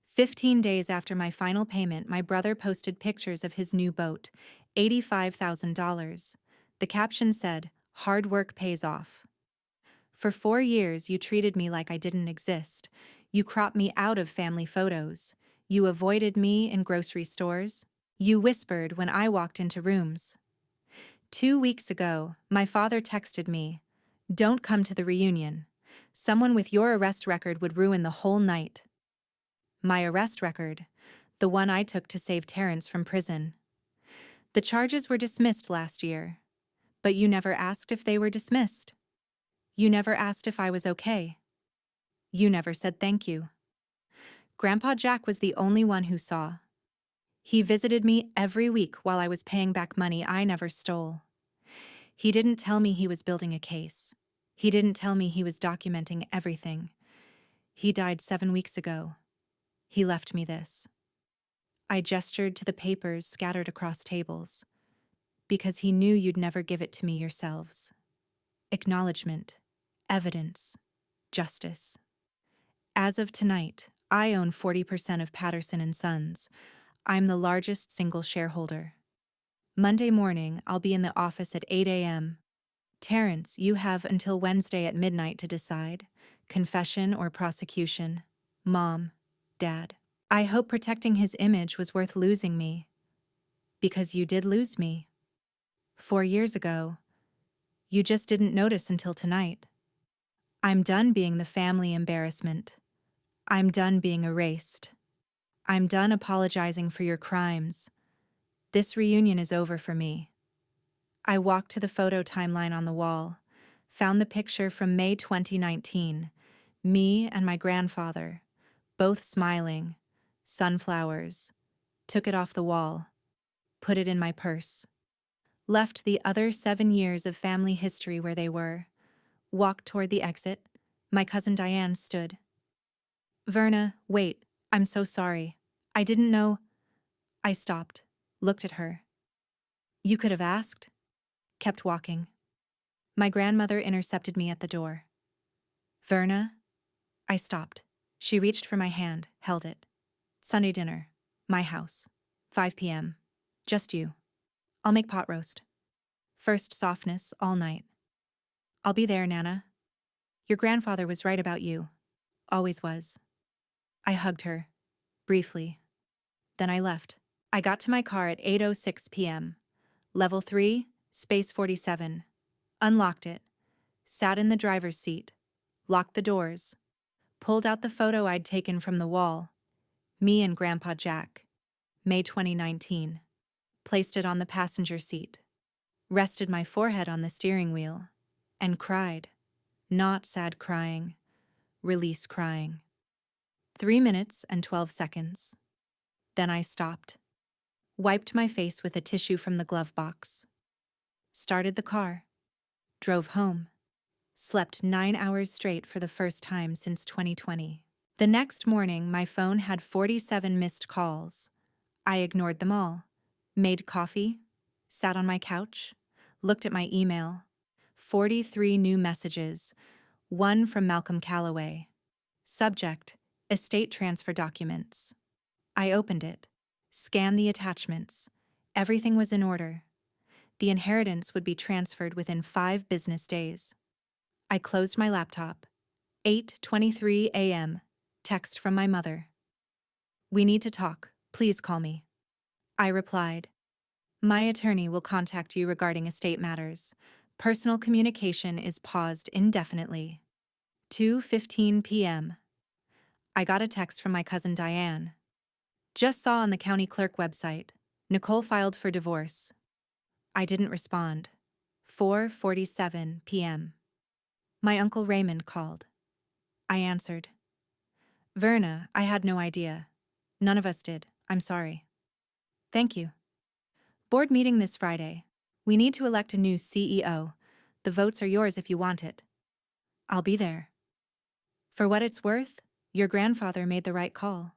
15 days after my final payment, my brother posted pictures of his new boat, $85,000. The caption said, "Hard work pays off." For 4 years, you treated me like I didn't exist. You cropped me out of family photos. You avoided me in grocery stores. You whispered when I walked into rooms. 2 weeks ago, my father texted me, "Don't come to the reunion. Someone with your arrest record would ruin the whole night." My arrest record, the one I took to save Terrence from prison. The charges were dismissed last year, but you never asked if they were dismissed. You never asked if I was okay. You never said thank you. Grandpa Jack was the only one who saw. He visited me every week while I was paying back money I never stole. He didn't tell me he was building a case. He didn't tell me he was documenting everything. He died 7 weeks ago. He left me this. I gestured to the papers scattered across tables, because he knew you'd never give it to me yourselves. Acknowledgement, evidence, justice. As of tonight, I own 40% of Patterson and Sons. I'm the largest single shareholder. Monday morning, I'll be in the office at 8 a.m. Terrence, you have until Wednesday at midnight to decide. Confession or prosecution. Mom, Dad. I hope protecting his image was worth losing me. Because you did lose me. 4 years ago. You just didn't notice until tonight. I'm done being the family embarrassment. I'm done being erased. I'm done apologizing for your crimes. This reunion is over for me. I walked to the photo timeline on the wall, found the picture from May 2019, me and my grandfather, both smiling, sunflowers, took it off the wall, put it in my purse, left the other 7 years of family history where they were, walked toward the exit. My cousin Diane stood. "Verna, wait, I'm so sorry. I didn't know." I stopped, looked at her. "You could have asked." Kept walking. My grandmother intercepted me at the door. "Verna?" I stopped. She reached for my hand, held it. "Sunday dinner. My house. 5 p.m. Just you. I'll make pot roast. First softness all night. I'll be there, Nana. Your grandfather was right about you. Always was." I hugged her. Briefly. Then I left. I got to my car at 8:06 p.m. Level 3, space 47. Unlocked it. Sat in the driver's seat. locked the doors, pulled out the photo I'd taken from the wall, me and Grandpa Jack, May 2019, placed it on the passenger seat, rested my forehead on the steering wheel, and cried. Not sad crying, release crying. 3 minutes and 12 seconds. Then I stopped, wiped my face with a tissue from the glove box, started the car, drove home, slept 9 hours straight for the first time since 2020. The next morning, my phone had 47 missed calls. I ignored them all, made coffee, sat on my couch, looked at my email. 43 new messages, one from Malcolm Calloway. Subject: estate transfer documents. I opened it, scanned the attachments. Everything was in order. The inheritance would be transferred within 5 business days. I closed my laptop. 8:23 a.m. Text from my mother. We need to talk. Please call me. I replied. My attorney will contact you regarding estate matters. Personal communication is paused indefinitely. 2:15 p.m. I got a text from my cousin Diane. Just saw on the county clerk website, Nicole filed for divorce. I didn't respond. 4:47 p.m. My uncle Raymond called. I answered. Verna, I had no idea. None of us did. I'm sorry. Thank you. Board meeting this Friday. We need to elect a new CEO. The votes are yours if you want it. I'll be there. For what it's worth, your grandfather made the right call.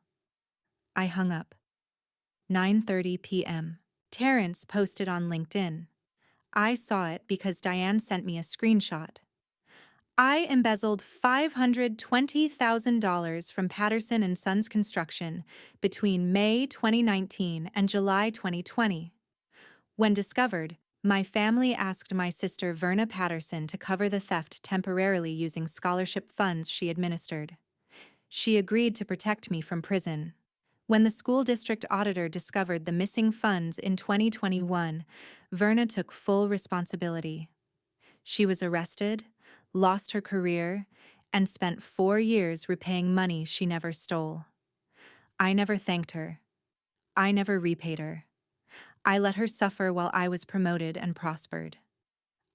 I hung up. 9:30 p.m. Terrence posted on LinkedIn. I saw it because Diane sent me a screenshot. I embezzled $520,000 from Patterson and Sons Construction between May 2019 and July 2020. When discovered, my family asked my sister Verna Patterson to cover the theft temporarily using scholarship funds she administered. She agreed to protect me from prison. When the school district auditor discovered the missing funds in 2021, Verna took full responsibility. She was arrested, lost her career, and spent 4 years repaying money she never stole. I never thanked her. I never repaid her. I let her suffer while I was promoted and prospered.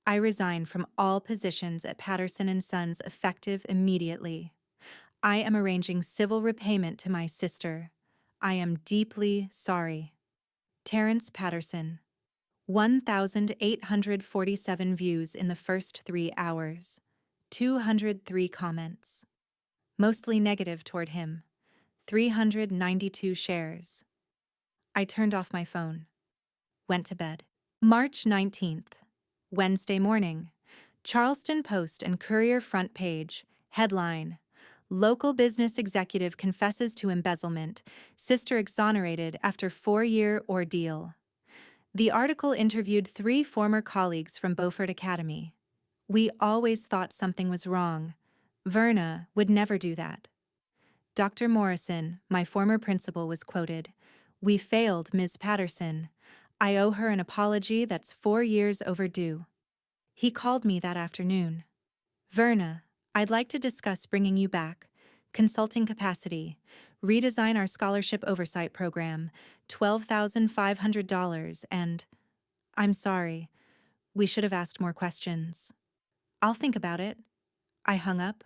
I resigned from all positions at Patterson and Sons effective immediately. I am arranging civil repayment to my sister. I am deeply sorry. Terrence Patterson. 1,847 views in the first 3 hours. 203 comments. Mostly negative toward him. 392 shares. I turned off my phone. Went to bed. March 19th. Wednesday morning. Charleston Post and Courier front page. Headline: Local business executive confesses to embezzlement. Sister exonerated after 4-year ordeal. The article interviewed 3 former colleagues from Beaufort Academy. We always thought something was wrong. Verna would never do that. Dr. Morrison, my former principal, was quoted. We failed Ms. Patterson. I owe her an apology that's 4 years overdue. He called me that afternoon. Verna, I'd like to discuss bringing you back. Consulting capacity. Redesign our scholarship oversight program. $12,500 and... I'm sorry. We should have asked more questions. I'll think about it. I hung up.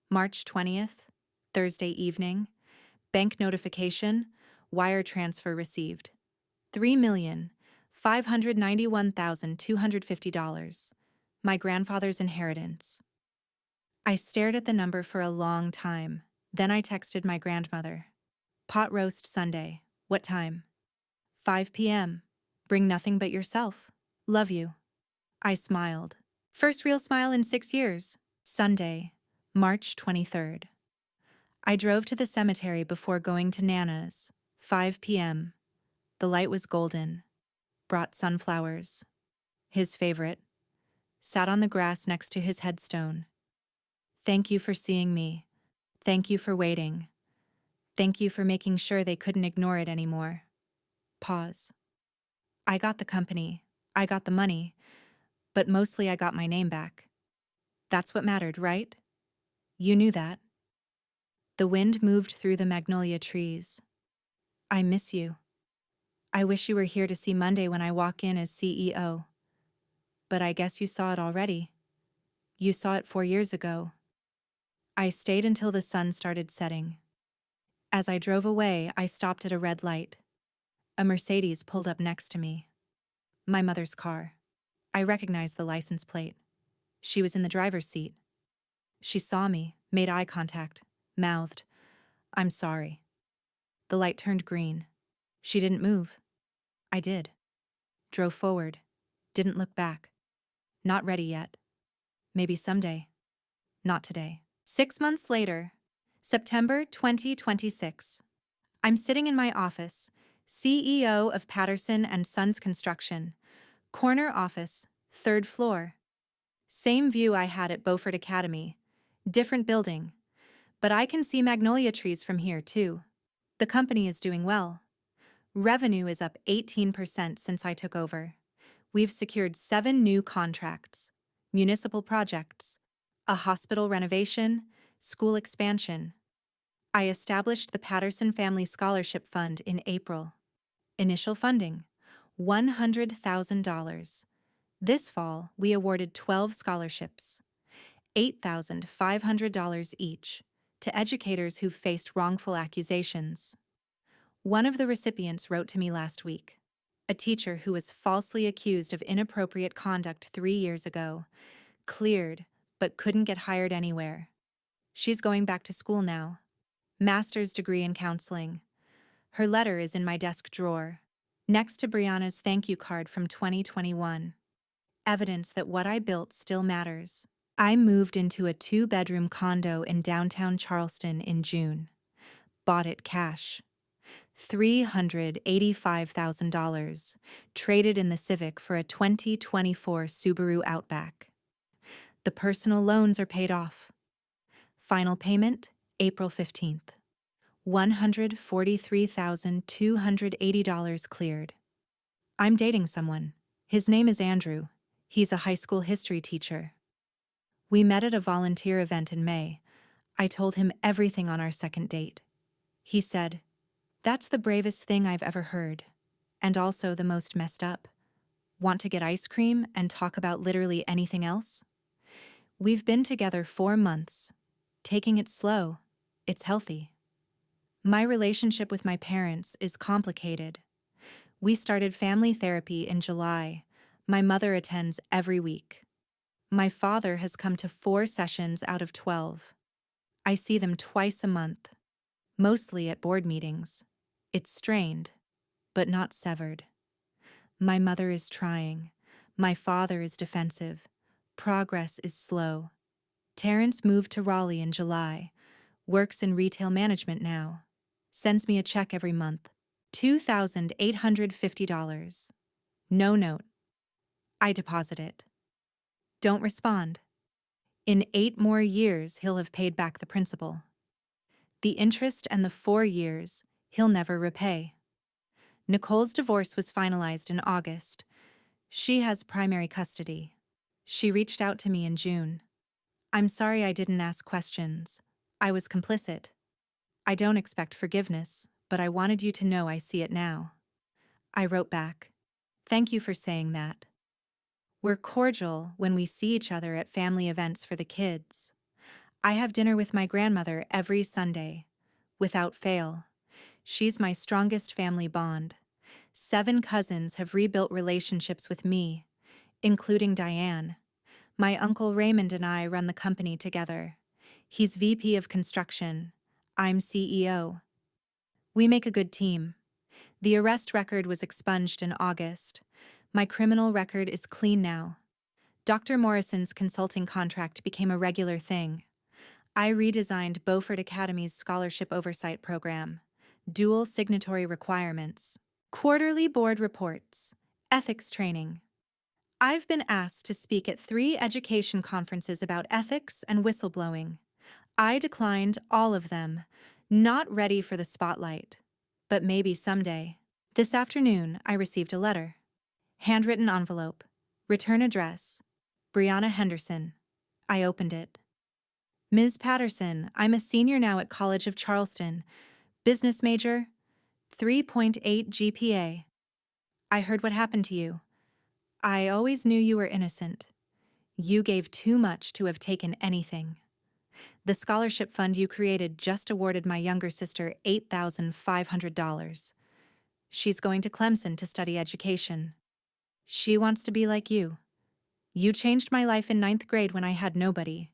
March 20th, Thursday evening. Bank notification. Wire transfer received. $3,591,250. My grandfather's inheritance. I stared at the number for a long time. Then I texted my grandmother. Pot roast Sunday. What time? 5 p.m. Bring nothing but yourself. Love you. I smiled. First real smile in 6 years. Sunday, March 23rd. I drove to the cemetery before going to Nana's. 5 p.m. The light was golden. Brought sunflowers. His favorite. Sat on the grass next to his headstone. Thank you for seeing me. Thank you for waiting. Thank you for making sure they couldn't ignore it anymore. Pause. I got the company. I got the money. But mostly I got my name back. That's what mattered, right? You knew that. The wind moved through the magnolia trees. I miss you. I wish you were here to see Monday when I walk in as CEO. But I guess you saw it already. You saw it 4 years ago. I stayed until the sun started setting. As I drove away, I stopped at a red light. A Mercedes pulled up next to me. My mother's car. I recognized the license plate. She was in the driver's seat. She saw me, made eye contact, mouthed, "I'm sorry." The light turned green. She didn't move. I did. Drove forward. Didn't look back. Not ready yet. Maybe someday. Not today. 6 months later, September 2026. I'm sitting in my office, CEO of Patterson and Sons Construction, corner office, third floor. Same view I had at Beaufort Academy, different building, but I can see magnolia trees from here too. The company is doing well. Revenue is up 18% since I took over. We've secured 7 new contracts, municipal projects, a hospital renovation, school expansion. I established the Patterson Family Scholarship Fund in April. Initial funding, $100,000. This fall, we awarded 12 scholarships, $8,500 each, to educators who've faced wrongful accusations. One of the recipients wrote to me last week, a teacher who was falsely accused of inappropriate conduct 3 years ago, cleared, but couldn't get hired anywhere. She's going back to school now. Master's degree in counseling. Her letter is in my desk drawer, next to Brianna's thank you card from 2021. Evidence that what I built still matters. I moved into a 2-bedroom condo in downtown Charleston in June. Bought it cash. $385,000, traded in the Civic for a 2024 Subaru Outback. The personal loans are paid off. Final payment, April 15th. $143,280 cleared. I'm dating someone. His name is Andrew. He's a high school history teacher. We met at a volunteer event in May. I told him everything on our second date. He said, "That's the bravest thing I've ever heard, and also the most messed up. Want to get ice cream and talk about literally anything else?" We've been together 4 months. Taking it slow. It's healthy. My relationship with my parents is complicated. We started family therapy in July. My mother attends every week. My father has come to 4 sessions out of 12. I see them twice a month, mostly at board meetings. It's strained, but not severed. My mother is trying. My father is defensive. Progress is slow. Terrence moved to Raleigh in July, works in retail management now. Sends me a check every month, $2,850. No note. I deposit it. Don't respond. In 8 more years, he'll have paid back the principal. The interest and the 4 years, he'll never repay. Nicole's divorce was finalized in August. She has primary custody. She reached out to me in June. "I'm sorry I didn't ask questions. I was complicit. I don't expect forgiveness, but I wanted you to know I see it now." I wrote back, "Thank you for saying that." We're cordial when we see each other at family events for the kids. I have dinner with my grandmother every Sunday, without fail. She's my strongest family bond. 7 cousins have rebuilt relationships with me, including Diane. My Uncle Raymond and I run the company together. He's VP of Construction. I'm CEO. We make a good team. The arrest record was expunged in August. My criminal record is clean now. Dr. Morrison's consulting contract became a regular thing. I redesigned Beaufort Academy's scholarship oversight program, dual signatory requirements, quarterly board reports, ethics training. I've been asked to speak at 3 education conferences about ethics and whistleblowing. I declined all of them, not ready for the spotlight, but maybe someday. This afternoon, I received a letter. Handwritten envelope. Return address. Brianna Henderson. I opened it. Ms. Patterson, I'm a senior now at College of Charleston. Business major, 3.8 GPA. I heard what happened to you. I always knew you were innocent. You gave too much to have taken anything. The scholarship fund you created just awarded my younger sister $8,500. She's going to Clemson to study education. She wants to be like you. You changed my life in ninth grade when I had nobody.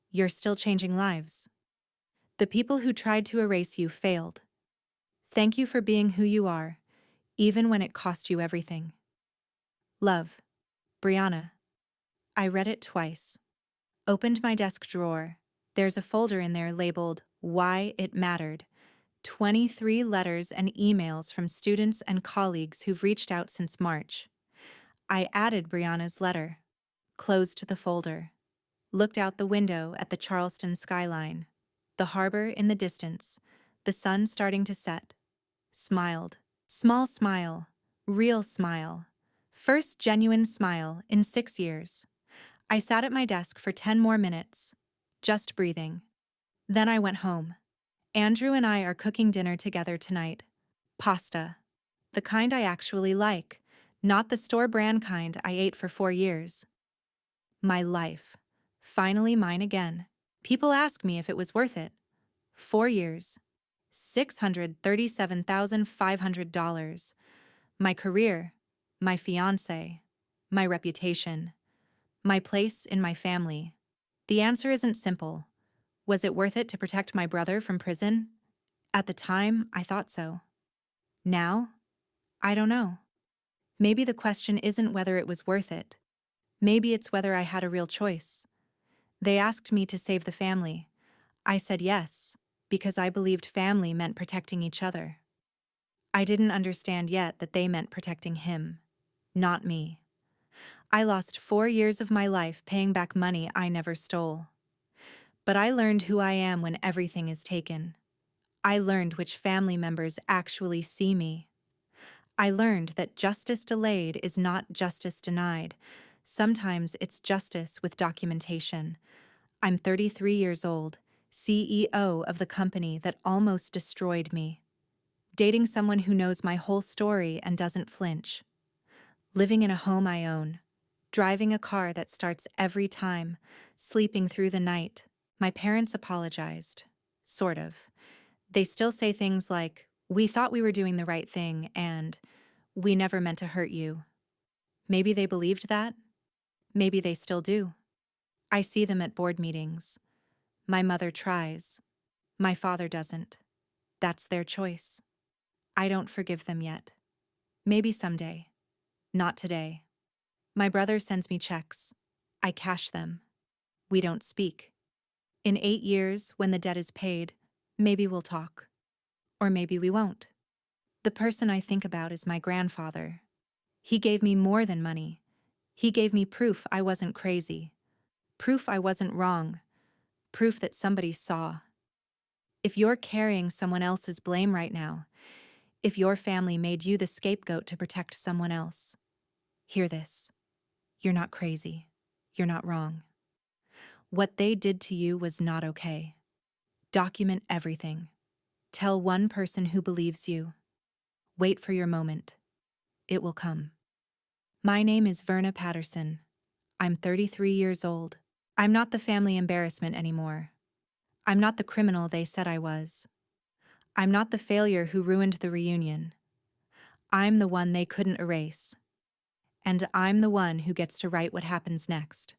You're still changing lives. The people who tried to erase you failed. Thank you for being who you are, even when it cost you everything. Love, Brianna. I read it twice. Opened my desk drawer. There's a folder in there labeled Why It Mattered. 23 letters and emails from students and colleagues who've reached out since March. I added Brianna's letter, closed the folder, looked out the window at the Charleston skyline, the harbor in the distance, the sun starting to set, smiled. Small smile, real smile. First genuine smile in 6 years. I sat at my desk for 10 more minutes, just breathing. Then I went home. Andrew and I are cooking dinner together tonight. Pasta. The kind I actually like, not the store-brand kind I ate for 4 years. My life. Finally mine again. People ask me if it was worth it. 4 years. $637,500. My career. My fiancé. My reputation. My place in my family. The answer isn't simple. Was it worth it to protect my brother from prison? At the time, I thought so. Now? I don't know. Maybe the question isn't whether it was worth it. Maybe it's whether I had a real choice. They asked me to save the family. I said yes, because I believed family meant protecting each other. I didn't understand yet that they meant protecting him, not me. I lost 4 years of my life paying back money I never stole. But I learned who I am when everything is taken. I learned which family members actually see me. I learned that justice delayed is not justice denied. Sometimes it's justice with documentation. I'm 33 years old, CEO of the company that almost destroyed me. Dating someone who knows my whole story and doesn't flinch. Living in a home I own. Driving a car that starts every time. Sleeping through the night. My parents apologized. Sort of. They still say things like, "We thought we were doing the right thing," and "We never meant to hurt you." Maybe they believed that. Maybe they still do. I see them at board meetings. My mother tries. My father doesn't. That's their choice. I don't forgive them yet. Maybe someday. Not today. My brother sends me checks. I cash them. We don't speak. In 8 years, when the debt is paid, maybe we'll talk. Or maybe we won't. The person I think about is my grandfather. He gave me more than money. He gave me proof I wasn't crazy. Proof I wasn't wrong. Proof that somebody saw. If you're carrying someone else's blame right now, if your family made you the scapegoat to protect someone else, hear this. You're not crazy. You're not wrong. What they did to you was not okay. Document everything. Tell one person who believes you. Wait for your moment. It will come. My name is Verna Patterson. I'm 33 years old. I'm not the family embarrassment anymore. I'm not the criminal they said I was. I'm not the failure who ruined the reunion. I'm the one they couldn't erase. And I'm the one who gets to write what happens next.